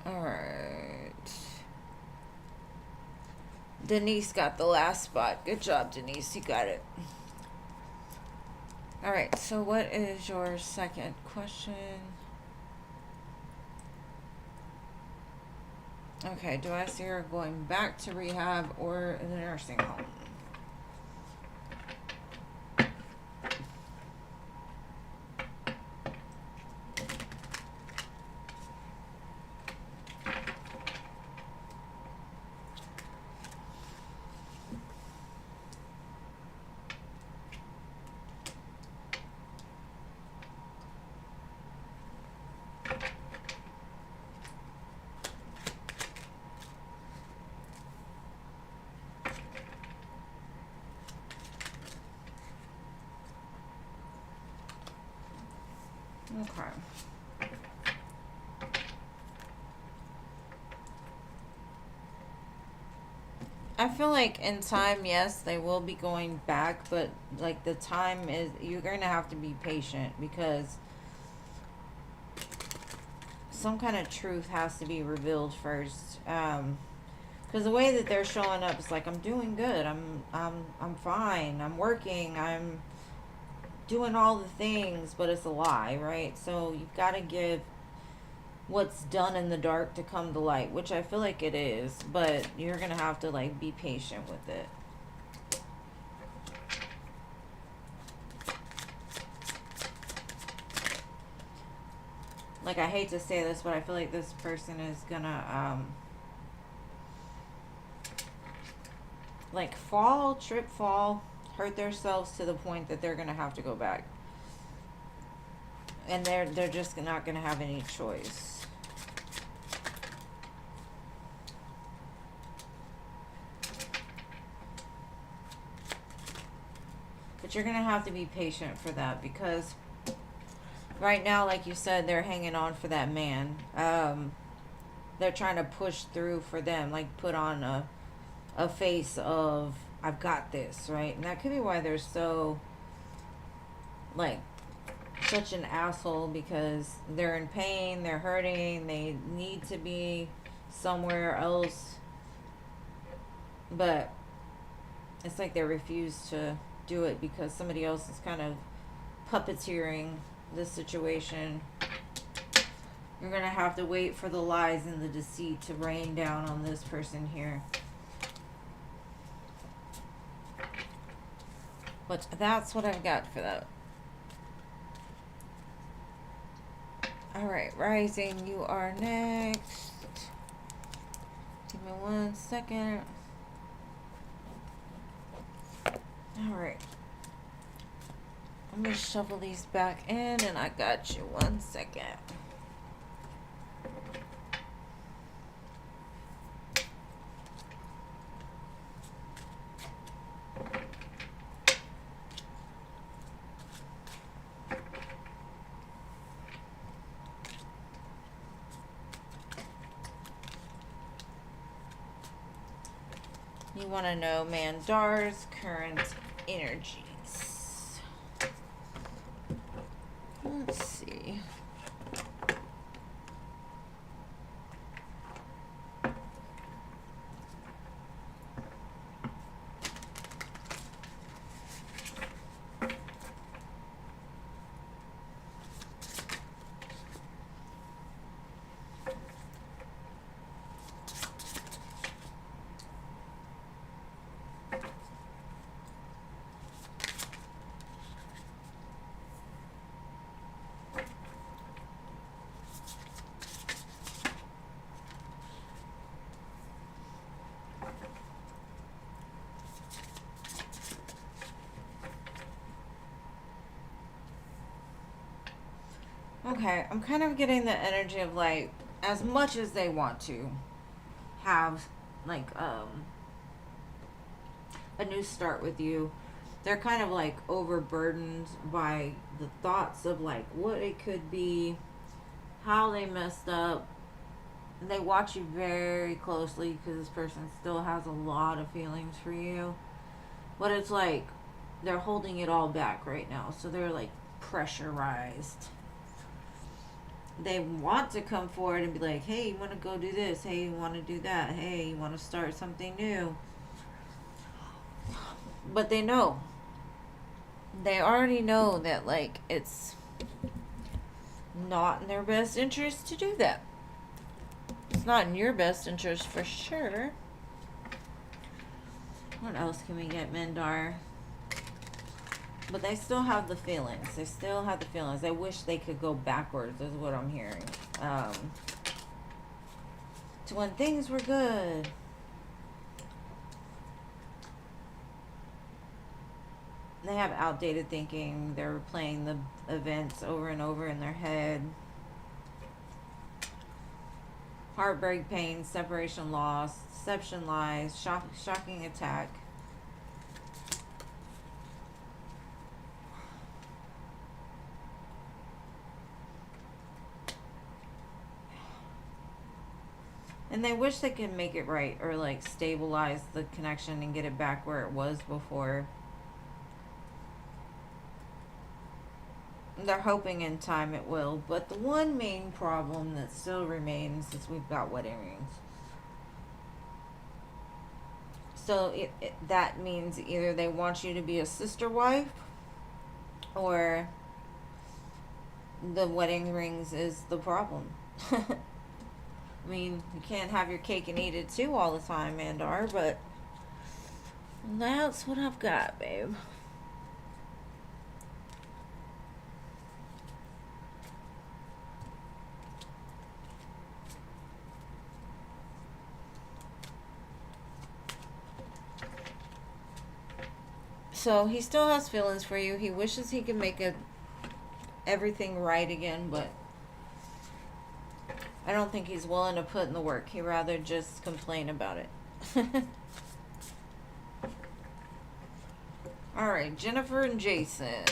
Alright. Denise got the last spot. Good job, Denise. You got it. Alright, so what is your second question? Okay, do I see her going back to rehab or in the nursing home? Okay. I feel like in time, yes, they will be going back, but like the time is, you're going to have to be patient because some kind of truth has to be revealed first. Because the way that they're showing up is like, I'm doing good. I'm fine. I'm working. I'm doing all the things, but it's a lie, right? So you've got to give what's done in the dark to come to light, which I feel like it is, but you're gonna have to like be patient with it. Like, I hate to say this, but I feel like this person is gonna like trip, fall, hurt themselves to the point that they're gonna have to go back, and they're just not gonna have any choice. But you're gonna have to be patient for that, because right now, like you said, they're hanging on for that man. They're trying to push through for them, like put on a face of, I've got this, right? And that could be why they're so, like, such an asshole, because they're in pain, they're hurting, they need to be somewhere else, but it's like they refuse to do it because somebody else is kind of puppeteering the situation. You're gonna have to wait for the lies and the deceit to rain down on this person here. But that's what I've got for that. Alright, Rising, you are next. Give me 1 second. Alright. I'm gonna shuffle these back in, and I got you. 1 second. You want to know Mandar's current energies. Let's see. Okay, I'm kind of getting the energy of, like, as much as they want to have, like, a new start with you, they're kind of, like, overburdened by the thoughts of, like, what it could be, how they messed up. They watch you very closely because this person still has a lot of feelings for you. But it's like they're holding it all back right now. So they're, like, pressurized. They want to come forward and be like, hey, you want to go do this? Hey, you want to do that? Hey, you want to start something new? But they know. They already know that, like, it's not in their best interest to do that. It's not in your best interest for sure. What else can we get, Mandar? But they still have the feelings. They still have the feelings. They wish they could go backwards, is what I'm hearing. To when things were good. They have outdated thinking. They're replaying the events over and over in their head. Heartbreak, pain, separation, loss, deception, lies, shocking attack. And they wish they could make it right, or like stabilize the connection and get it back where it was before. They're hoping in time it will, but the one main problem that still remains is we've got wedding rings. So that means either they want you to be a sister wife, or the wedding rings is the problem. I mean, you can't have your cake and eat it too all the time, Mandar, but that's what I've got, babe. So he still has feelings for you. He wishes he could make everything right again, but I don't think he's willing to put in the work. He'd rather just complain about it. Alright, Jennifer and Jason.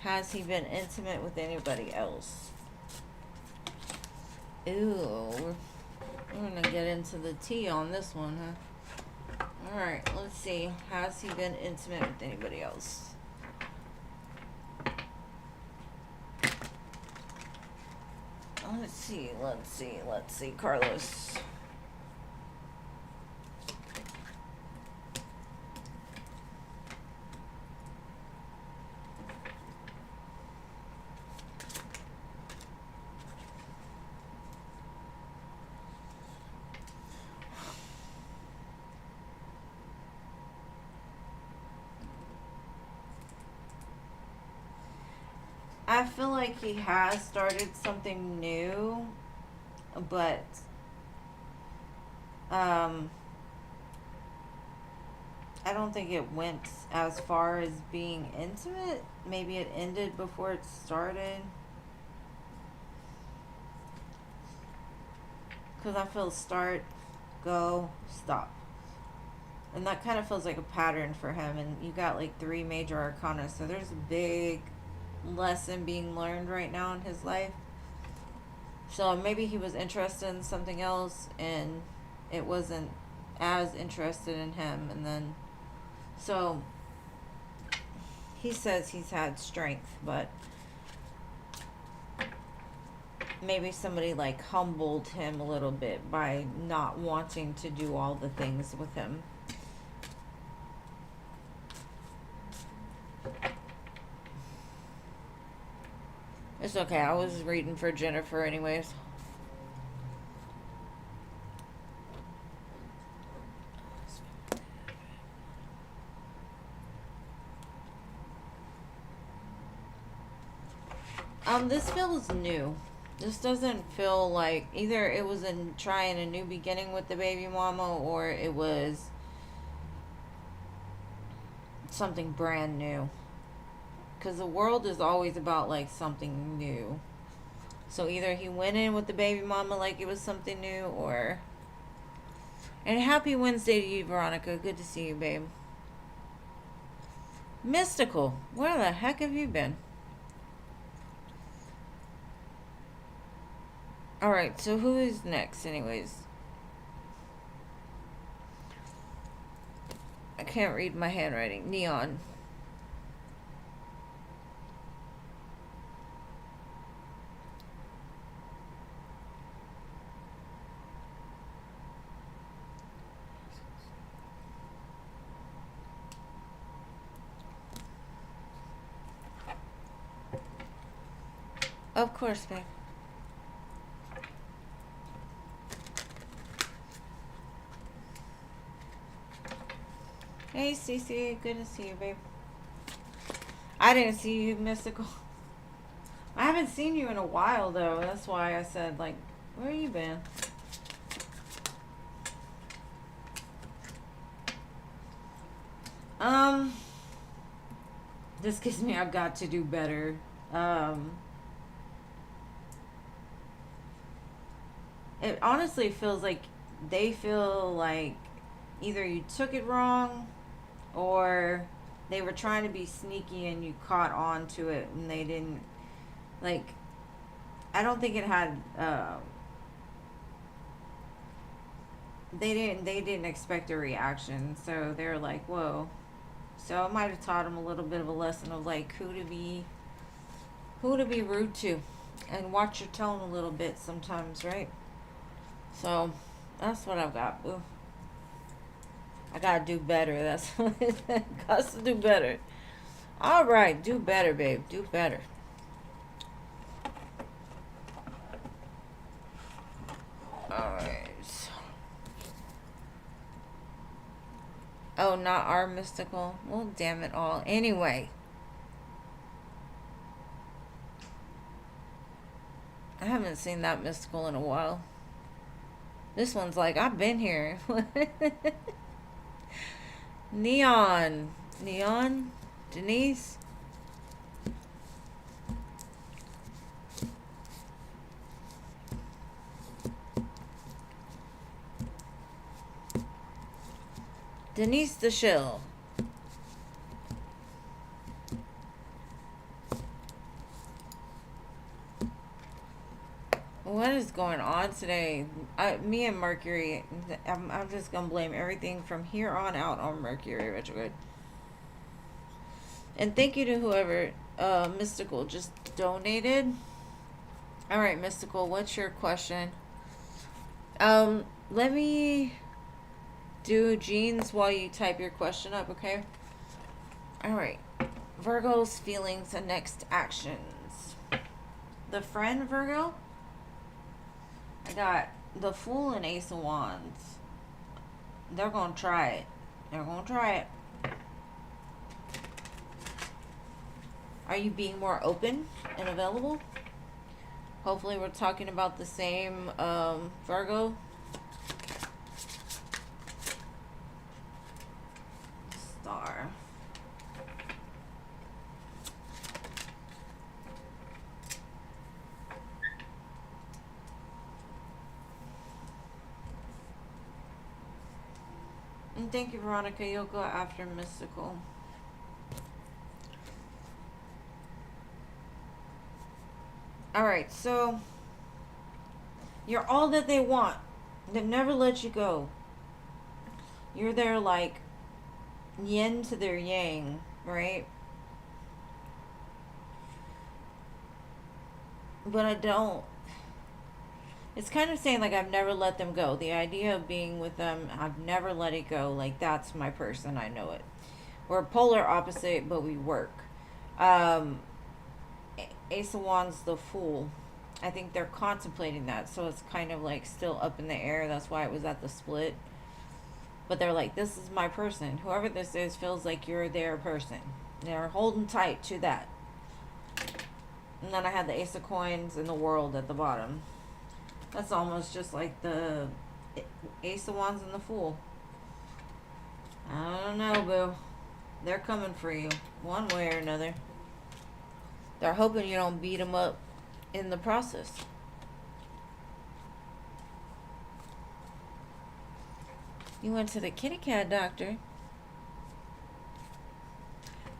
Has he been intimate with anybody else? Ooh, we're gonna get into the tea on this one, huh? Alright, let's see. Has he been intimate with anybody else? Let's see, Carlos. I feel like he has started something new, but I don't think it went as far as being intimate. Maybe it ended before it started. Because I feel start, go, stop. And that kind of feels like a pattern for him. And you got like 3 major arcana. So there's a big lesson being learned right now in his life. So maybe he was interested in something else and it wasn't as interested in him. And then, so he says he's had strength, but maybe somebody like humbled him a little bit by not wanting to do all the things with him. It's okay. I was reading for Jennifer anyways. This feels new. This doesn't feel like either it was trying a new beginning with the baby mama or it was something brand new. Because the world is always about like something new. So either he went in with the baby mama like it was something new, or... And happy Wednesday to you, Veronica. Good to see you, babe. Mystical. Where the heck have you been? Alright, so who is next anyways? I can't read my handwriting. Neon. Of course, babe. Hey, Cece. Good to see you, babe. I didn't see you, Mystical. I haven't seen you in a while, though. That's why I said, like, where you been? This gives me I've got to do better. It honestly feels like they feel like either you took it wrong or they were trying to be sneaky and you caught on to it and they didn't Like, I don't think it had, they didn't expect a reaction, so they were like, whoa. So I might have taught them a little bit of a lesson of like who to be rude to, and watch your tone a little bit sometimes, right? So that's what I've got, boo. I gotta do better. That's what it got to do better. All right, do better, babe. Do better. All right. Oh, not our mystical. Well, damn it all. Anyway, I haven't seen that mystical in a while. This one's like, I've been here. Neon. Neon? Denise? Denise the Shill. What is going on today? Me and Mercury, I'm just going to blame everything from here on out on Mercury retrograde. And thank you to whoever Mystical just donated. All right, Mystical, what's your question? Let me do Jeans while you type your question up, okay? All right. Virgo's feelings and next actions. The friend, Virgo? I got the Fool and Ace of Wands. They're going to try it. They're going to try it. Are you being more open and available? Hopefully we're talking about the same Virgo. Star. And thank you, Veronica. You'll go after Mystical. Alright, so you're all that they want. They've never let you go. You're their like yin to their yang, right? But I don't. It's kind of saying like I've never let them go. The idea of being with them, I've never let it go. Like that's my person. I know it. We're polar opposite, but we work. Ace of Wands, the Fool. I think they're contemplating that, so it's kind of like still up in the air. That's why it was at the split. But they're like, this is my person. Whoever this is feels like you're their person. They're holding tight to that. And then I had the Ace of Coins and the World at the bottom. That's almost just like the Ace of Wands and the Fool. I don't know, boo. They're coming for you one way or another. They're hoping you don't beat them up in the process. You went to the kitty cat doctor.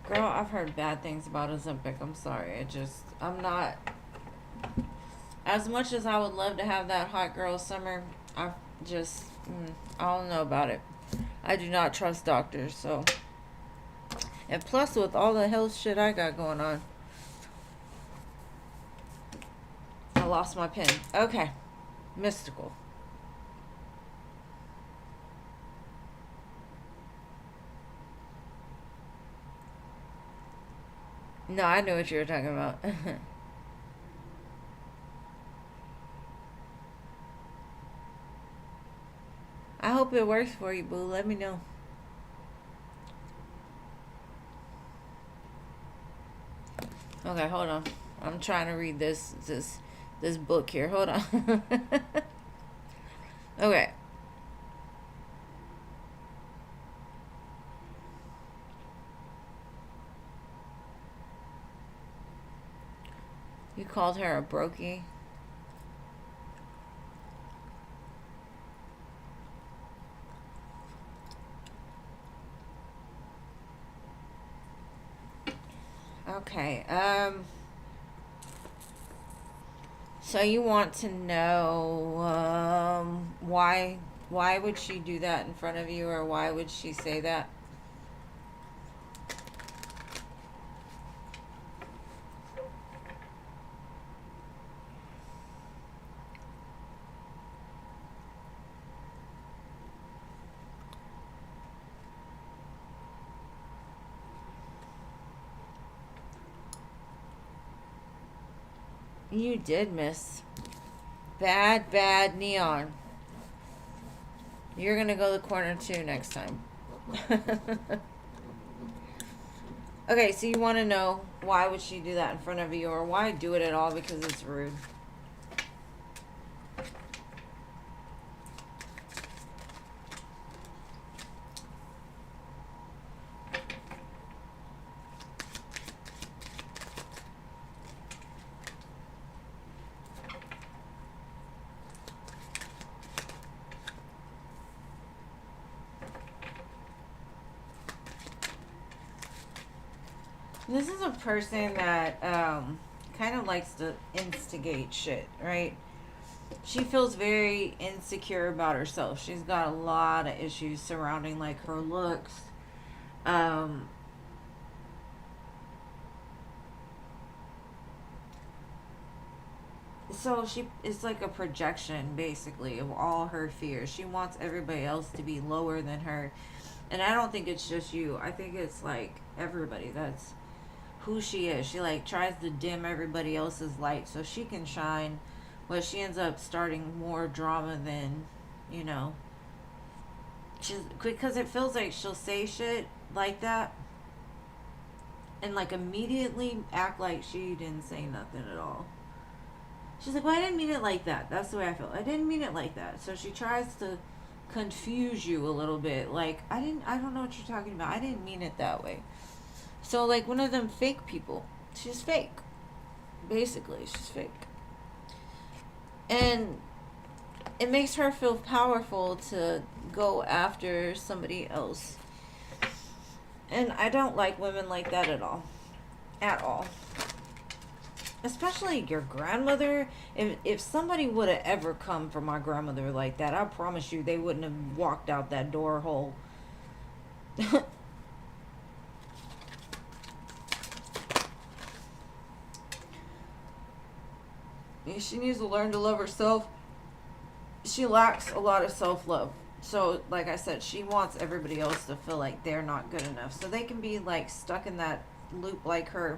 Girl, I've heard bad things about Ozempic. I'm sorry. I'm not... As much as I would love to have that hot girl summer, I don't know about it. I do not trust doctors, so... And plus, with all the health shit I got going on... I lost my pen. Okay. Mystical. No, I know what you were talking about. I hope it works for you, boo. Let me know. Okay, hold on. I'm trying to read this book here. Hold on. Okay. You called her a brokey? Okay, So you want to know why would she do that in front of you, or why would she say that? You did miss. Bad, bad neon. You're gonna go the corner too next time. Okay, so you want to know why would she do that in front of you, or why do it at all? Because it's rude. This is a person that kind of likes to instigate shit, right? She feels very insecure about herself. She's got a lot of issues surrounding like her looks. Um, so she is like a projection basically of all her fears. She wants everybody else to be lower than her. And I don't think it's just you. I think it's like everybody. That's who she is. She like tries to dim everybody else's light so she can shine, but she ends up starting more drama than, you know, she's, because it feels like she'll say shit like that and like immediately act like she didn't say nothing at all. She's like, well, I didn't mean it like that. That's the way I feel. I didn't mean it like that. So she tries to confuse you a little bit. Like, I don't know what you're talking about. I didn't mean it that way. So, like, one of them fake people. She's fake. Basically, she's fake. And it makes her feel powerful to go after somebody else. And I don't like women like that at all. At all. Especially your grandmother. If somebody would have ever come for my grandmother like that, I promise you they wouldn't have walked out that door hole. She needs to learn to love herself. She lacks a lot of self-love. So, like I said, she wants everybody else to feel like they're not good enough. So they can be, like, stuck in that loop like her.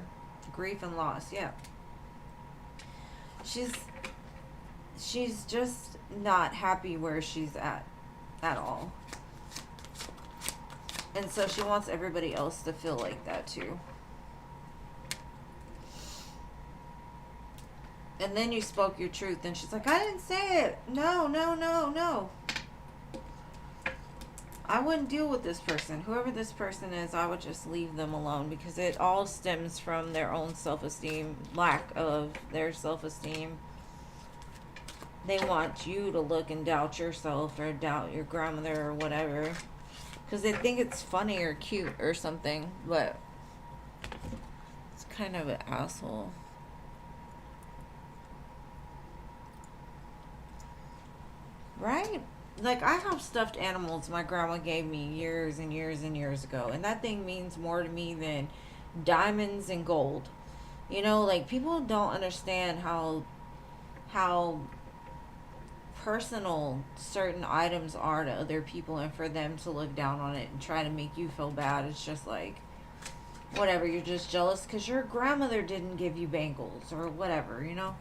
Grief and loss, yeah. She's just not happy where she's at all. And so she wants everybody else to feel like that, too. And then you spoke your truth, and she's like, I didn't say it. No, no, no, no. I wouldn't deal with this person. Whoever this person is, I would just leave them alone, because it all stems from their own self-esteem, lack of their self-esteem. They want you to look and doubt yourself or doubt your grandmother or whatever, because they think it's funny or cute or something, but it's kind of an asshole. Right? Like, I have stuffed animals my grandma gave me years and years and years ago, and that thing means more to me than diamonds and gold. You know, like, people don't understand how personal certain items are to other people, and for them to look down on it and try to make you feel bad, it's just like, whatever, you're just jealous because your grandmother didn't give you bangles or whatever, you know?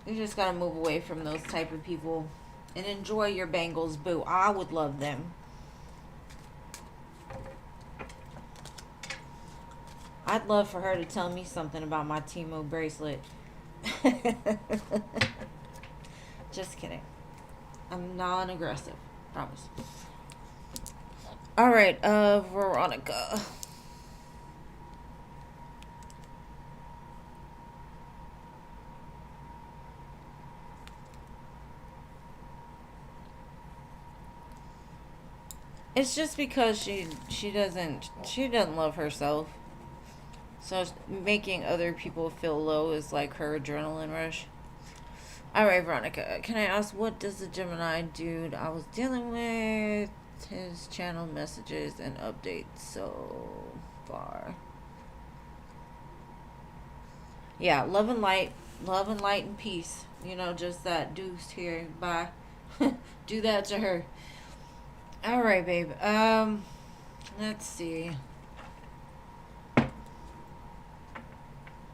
You just gotta move away from those type of people and enjoy your bangles, boo. I would love them. I'd love for her to tell me something about my Timo bracelet. Just kidding. I'm non-aggressive. Promise. Alright, Veronica. It's just because she doesn't love herself. So making other people feel low is like her adrenaline rush. All right, Veronica, can I ask what does the Gemini dude I was dealing with, his channel messages and updates so far? Yeah, love and light and peace. You know, just that deuce here. Bye. Do that to her. All right, babe. Let's see.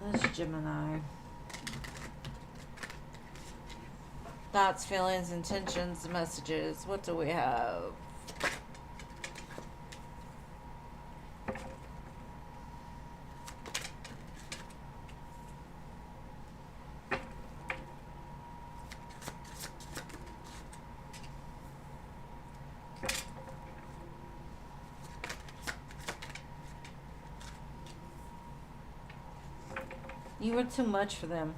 That's Gemini. Thoughts, feelings, intentions, messages. What do we have? You were too much for them.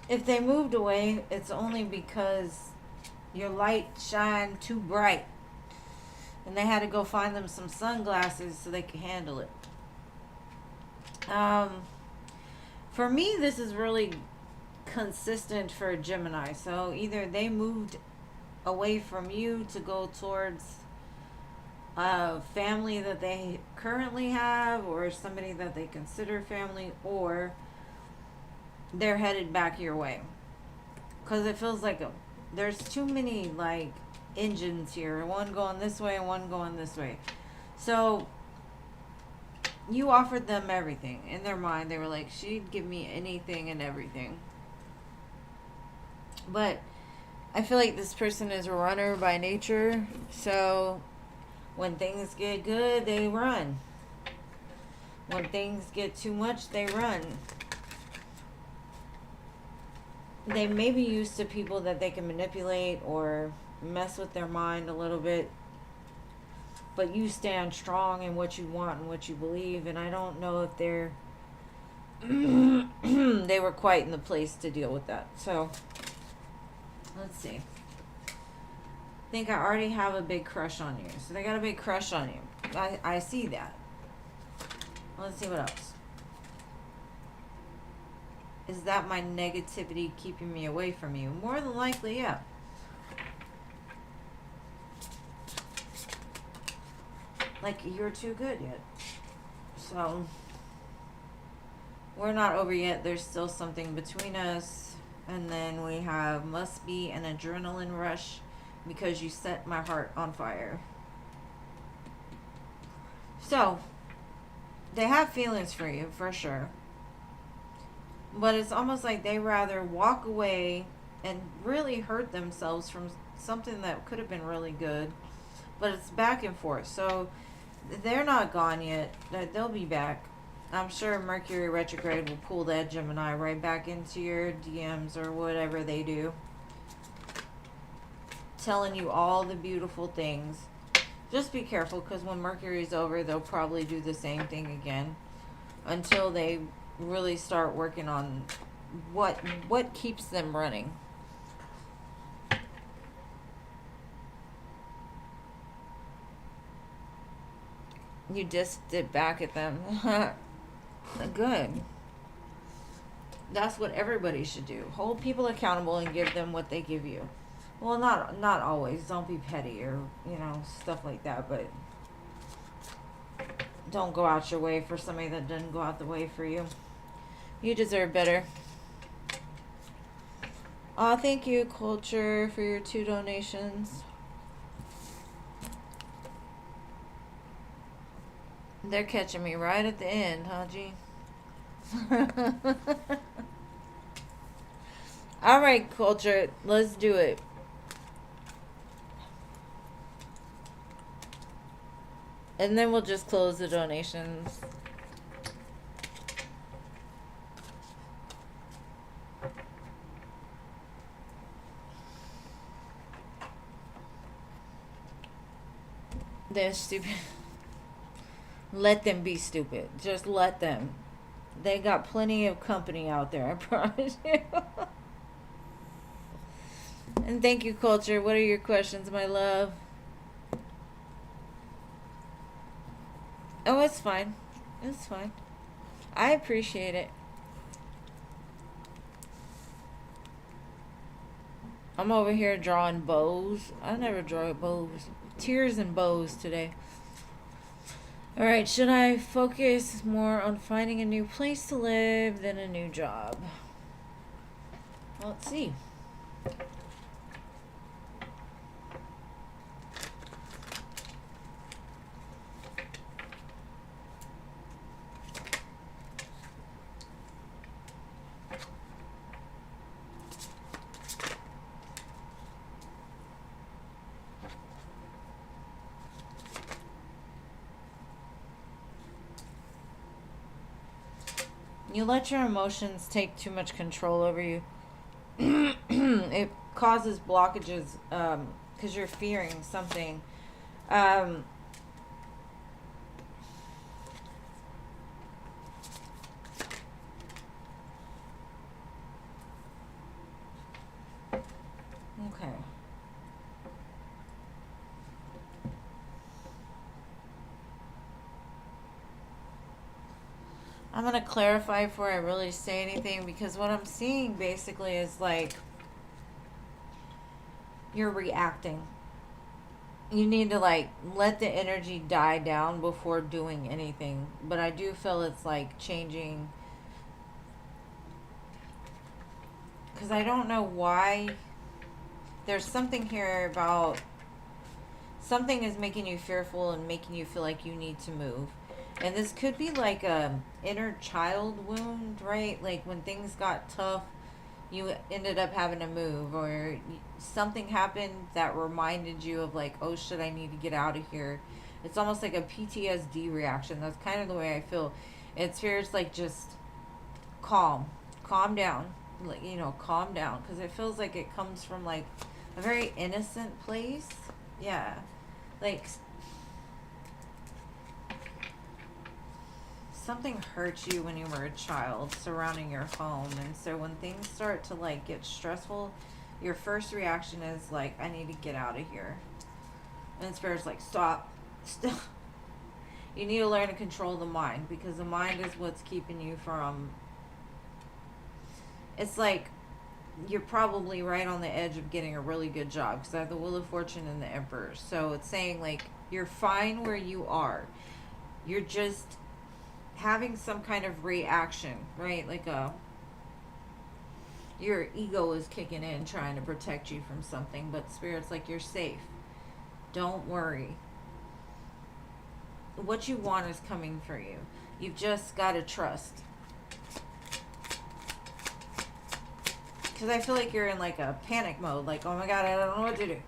If they moved away, it's only because your light shined too bright. And they had to go find them some sunglasses so they could handle it. For me, this is really consistent for a Gemini. So either they moved away from you to go towards a family that they currently have, or somebody that they consider family, or they're headed back your way. Because it feels like there's too many like engines here, one going this way and one going this way. So you offered them everything. In their mind, they were like, she'd give me anything and everything. But I feel like this person is a runner by nature. So when things get good, they run. When things get too much, they run. They may be used to people that they can manipulate or mess with their mind a little bit. But you stand strong in what you want and what you believe. And I don't know if they're they were quite in the place to deal with that. So let's see. I think I already have a big crush on you. So they got a big crush on you. I see that. Let's see what else. Is that my negativity keeping me away from you? More than likely, yeah. Like, you're too good yet. So, we're not over yet. There's still something between us. And then we have, must be an adrenaline rush because you set my heart on fire. So, they have feelings for you, for sure. But it's almost like they rather walk away and really hurt themselves from something that could have been really good. But it's back and forth. So, they're not gone yet. They'll be back. I'm sure Mercury retrograde will pull that Gemini right back into your DMs or whatever they do. Telling you all the beautiful things. Just be careful, because when Mercury's over, they'll probably do the same thing again. Until they really start working on what keeps them running. You just did back at them. Good. That's what everybody should do. Hold people accountable and give them what they give you. Well, not always. Don't be petty or, stuff like that. But don't go out your way for somebody that doesn't go out the way for you. You deserve better. Thank you, Culture, for your 2 donations. They're catching me right at the end, huh, G? All right, Culture, let's do it. And then we'll just close the donations. They're stupid. Let them be stupid. Just let them. They got plenty of company out there, I promise you. And thank you, Culture. What are your questions, my love? Oh, it's fine. It's fine. I appreciate it. I'm over here drawing bows. I never draw bows. Tears and bows today. Alright, should I focus more on finding a new place to live than a new job? Well, let's see. You let your emotions take too much control over you. It causes blockages because you're fearing something. Um, okay. I'm going to clarify before I really say anything, because what I'm seeing basically is like you're reacting. You need to like let the energy die down before doing anything. But I do feel it's like changing, because I don't know why. There's something here about something is making you fearful and making you feel like you need to move. And this could be like a inner child wound, right? Like when things got tough, you ended up having to move, or something happened that reminded you of like, oh shit, I need to get out of here. It's almost like a PTSD reaction. That's kind of the way I feel. It's fears like just calm down, like, you know, calm down, because it feels like it comes from like a very innocent place. Yeah, like something hurt you when you were a child surrounding your home, and so when things start to like get stressful, your first reaction is like, I need to get out of here. And spirit's like, stop. You need to learn to control the mind, because the mind is what's keeping you from, it's like you're probably right on the edge of getting a really good job, because I have the Wheel of Fortune and the Emperor. So it's saying like you're fine where you are. You're just having some kind of reaction, right? Like your ego is kicking in trying to protect you from something, but spirit's like, you're safe. Don't worry. What you want is coming for you. You've just got to trust. Because I feel like you're in like a panic mode, like, oh my god, I don't know what to do.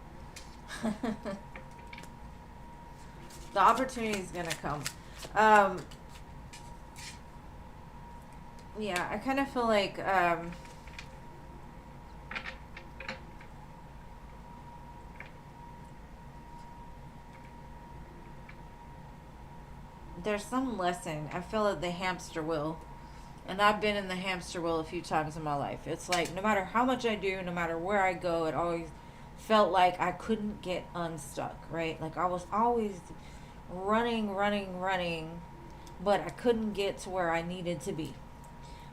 The opportunity is going to come. Yeah, I kind of feel like there's some lesson. I feel like the hamster wheel. And I've been in the hamster wheel a few times in my life. It's like no matter how much I do, no matter where I go, it always felt like I couldn't get unstuck, right? Like I was always running, but I couldn't get to where I needed to be.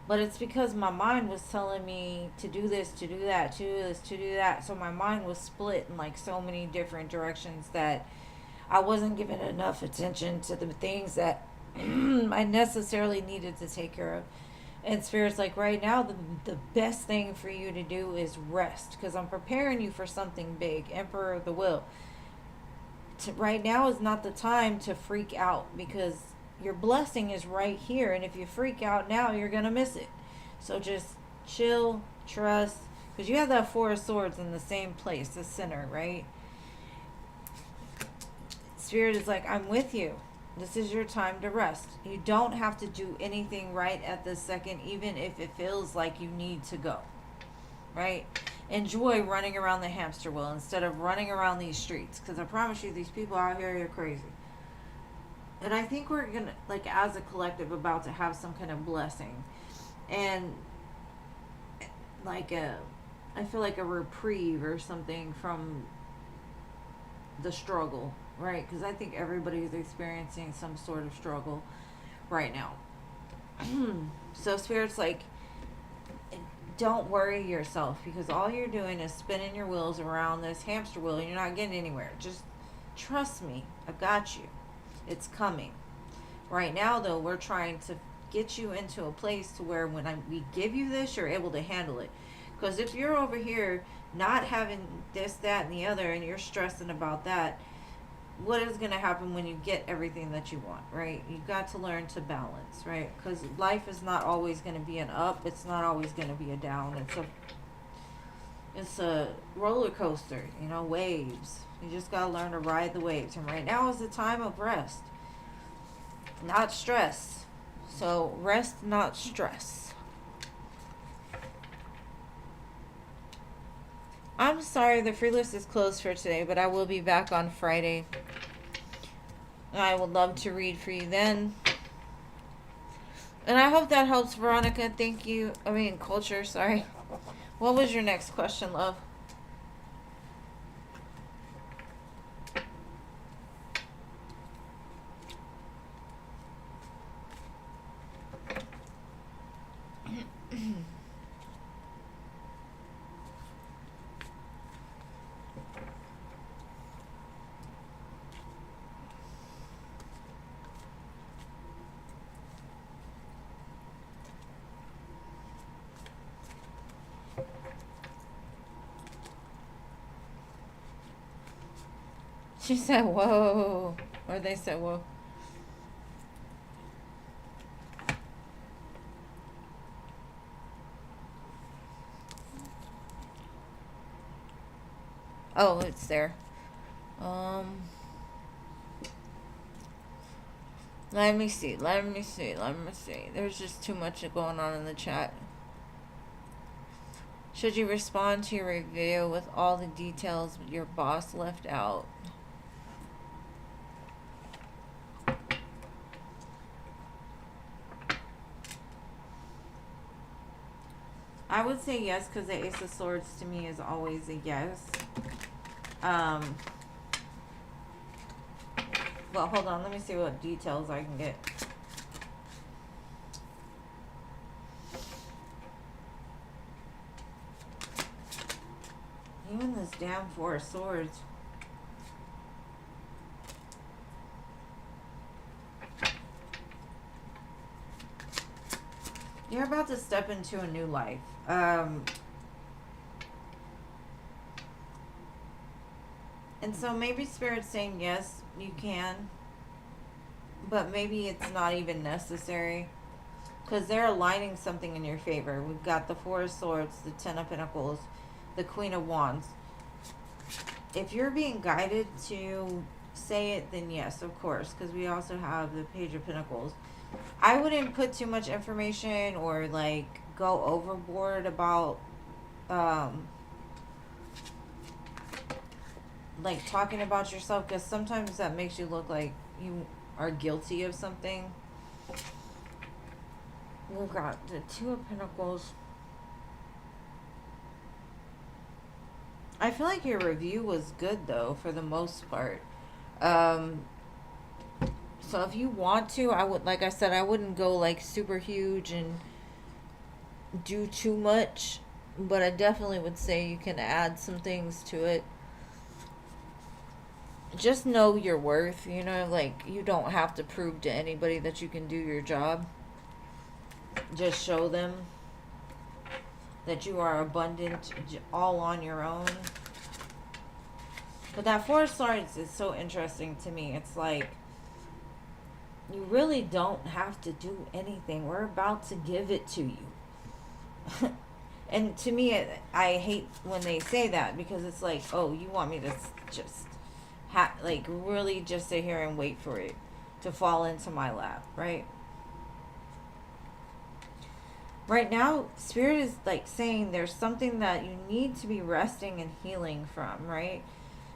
But it's because my mind was telling me to do this, to do that, to do this, to do that. So my mind was split in like so many different directions that I wasn't giving enough attention to the things that I necessarily needed to take care of. And Spirit's like, right now, the best thing for you to do is rest, because I'm preparing you for something big. Emperor of the Will. Right now is not the time to freak out, because your blessing is right here. And if you freak out now, you're going to miss it. So just chill, trust, because you have that Four of Swords in the same place, the center, right? Spirit is like, I'm with you. This is your time to rest. You don't have to do anything right at this second, even if it feels like you need to go. Right? Enjoy running around the hamster wheel instead of running around these streets. Because I promise you, these people out here are crazy. And I think we're going to, like, as a collective, about to have some kind of blessing. And, like, I feel like a reprieve or something from the struggle. Right, because I think everybody is experiencing some sort of struggle. right now. So Spirit's like, don't worry yourself, because all you're doing is spinning your wheels around this hamster wheel and you're not getting anywhere. Just trust me. I got you. It's coming. Right now, though, we're trying to get you into a place to where when we give you this, you're able to handle it. Because if you're over here not having this, that, and the other, and you're stressing about that, what is going to happen when you get everything that you want, right? You've got to learn to balance, right? Because life is not always going to be an up. It's not always going to be a down. It's a roller coaster, you know, waves. You just got to learn to ride the waves. And right now is the time of rest, not stress. So rest, not stress. I'm sorry the free list is closed for today, but I will be back on Friday. I would love to read for you then. And I hope that helps, Veronica. Thank you. Culture, sorry. What was your next question, love? She said, whoa. Or they said, whoa. Oh, it's there. Let me see. There's just too much going on in the chat. Should you respond to your review with all the details your boss left out? I would say yes, because the Ace of Swords to me is always a yes. Well, hold on. Let me see what details I can get. Even this damn Four of Swords. You're about to step into a new life. And so maybe Spirit's saying yes, you can. But maybe it's not even necessary. Because they're aligning something in your favor. We've got the Four of Swords, the Ten of Pentacles, the Queen of Wands. If you're being guided to say it, then yes, of course. Because we also have the Page of Pentacles. I wouldn't put too much information or like go overboard about like talking about yourself, because sometimes that makes you look like you are guilty of something. We've got the Two of Pentacles. I feel like your review was good though, for the most part. So if you want to, I would, like I said, I wouldn't go like super huge and do too much, but I definitely would say you can add some things to it. Just know your worth, you know, like you don't have to prove to anybody that you can do your job. Just show them that you are abundant all on your own. But that Four of Swords is so interesting to me. It's like, you really don't have to do anything. We're about to give it to you. And to me, I hate when they say that, because it's like, oh, you want me to just like really just sit here and wait for it to fall into my lap, right? Right now, Spirit is like saying there's something that you need to be resting and healing from, right?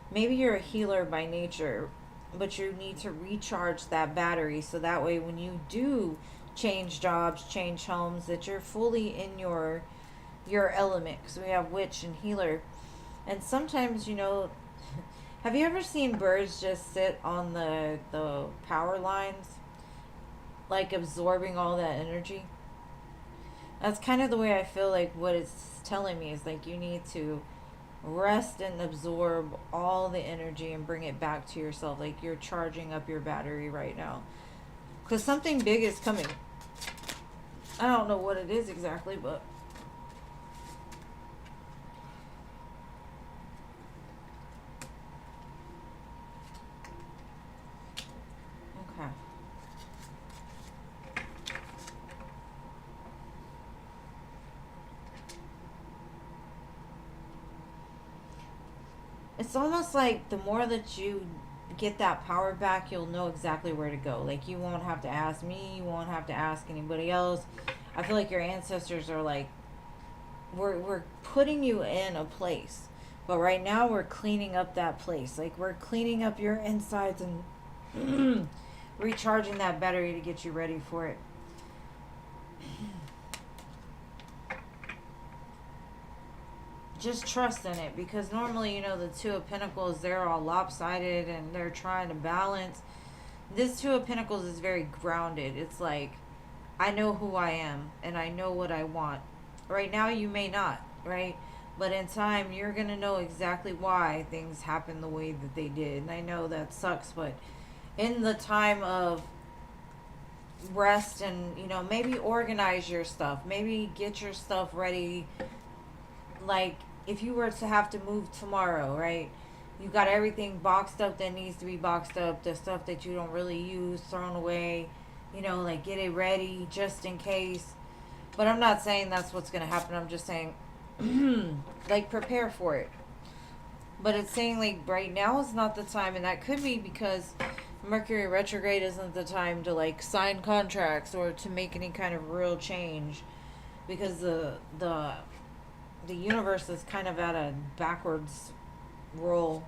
Maybe you're a healer by nature, but you need to recharge that battery, so that way when you do change jobs, change homes, that you're fully in your element. Because we have witch and healer. And sometimes, you know, have you ever seen birds just sit on the power lines? like absorbing all that energy. That's kind of the way I feel like what it's telling me is like you need to rest and absorb all the energy and bring it back to yourself. Like you're charging up your battery right now. Because something big is coming. I don't know what it is exactly, but okay. It's almost like the more that you get that power back, you'll know exactly where to go. Like you won't have to ask me, you won't have to ask anybody else. I feel like your ancestors are like, we're putting you in a place, but right now we're cleaning up that place. Like we're cleaning up your insides and recharging that battery to get you ready for it. Just trust in it, because normally, you know, the Two of Pentacles, they're all lopsided and they're trying to balance. This Two of Pentacles is very grounded. It's like, I know who I am and I know what I want. Right now you may not, right? But in time you're going to know exactly why things happen the way that they did. And I know that sucks, but in the time of rest and, you know, maybe organize your stuff, maybe get your stuff ready. Like if you were to have to move tomorrow, right? You got everything boxed up that needs to be boxed up, the stuff that you don't really use thrown away, you know, like get it ready just in case. But I'm not saying that's what's going to happen. I'm just saying like prepare for it. But it's saying like right now is not the time, and that could be because Mercury retrograde isn't the time to like sign contracts or to make any kind of real change, because the universe is kind of at a backwards roll.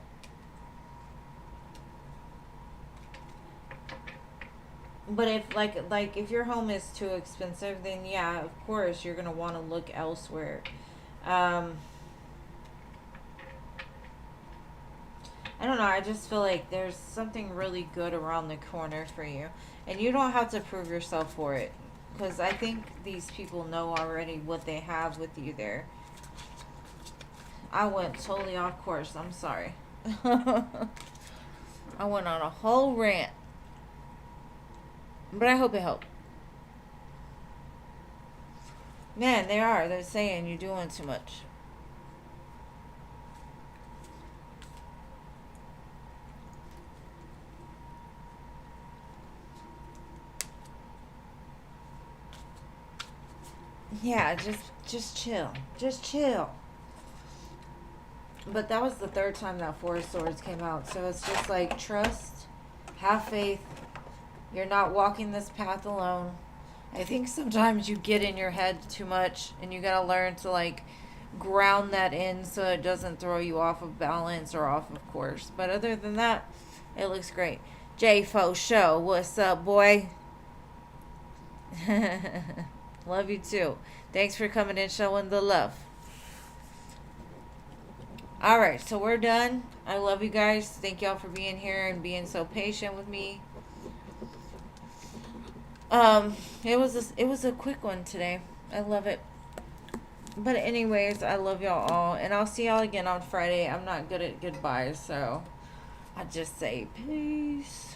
But if like if your home is too expensive, then yeah, of course you're gonna want to look elsewhere. I don't know. I just feel like there's something really good around the corner for you, and you don't have to prove yourself for it, because I think these people know already what they have with you there. I went totally off course. I'm sorry. I went on a whole rant. But I hope it helped. Man, they are. They're saying you're doing too much. Yeah, just chill. Just chill. But that was the third time that Four of Swords came out. So it's just like trust, have faith. You're not walking this path alone. I think sometimes you get in your head too much, and you gotta learn to like ground that in so it doesn't throw you off of balance or off of course. But other than that, it looks great. J-Fo Show, what's up, boy? Love you too. Thanks for coming in, showing the love. Alright, so we're done. I love you guys. Thank y'all for being here and being so patient with me. It was a quick one today. I love it. But anyways, I love y'all all, and I'll see y'all again on Friday. I'm not good at goodbyes, so I just say peace.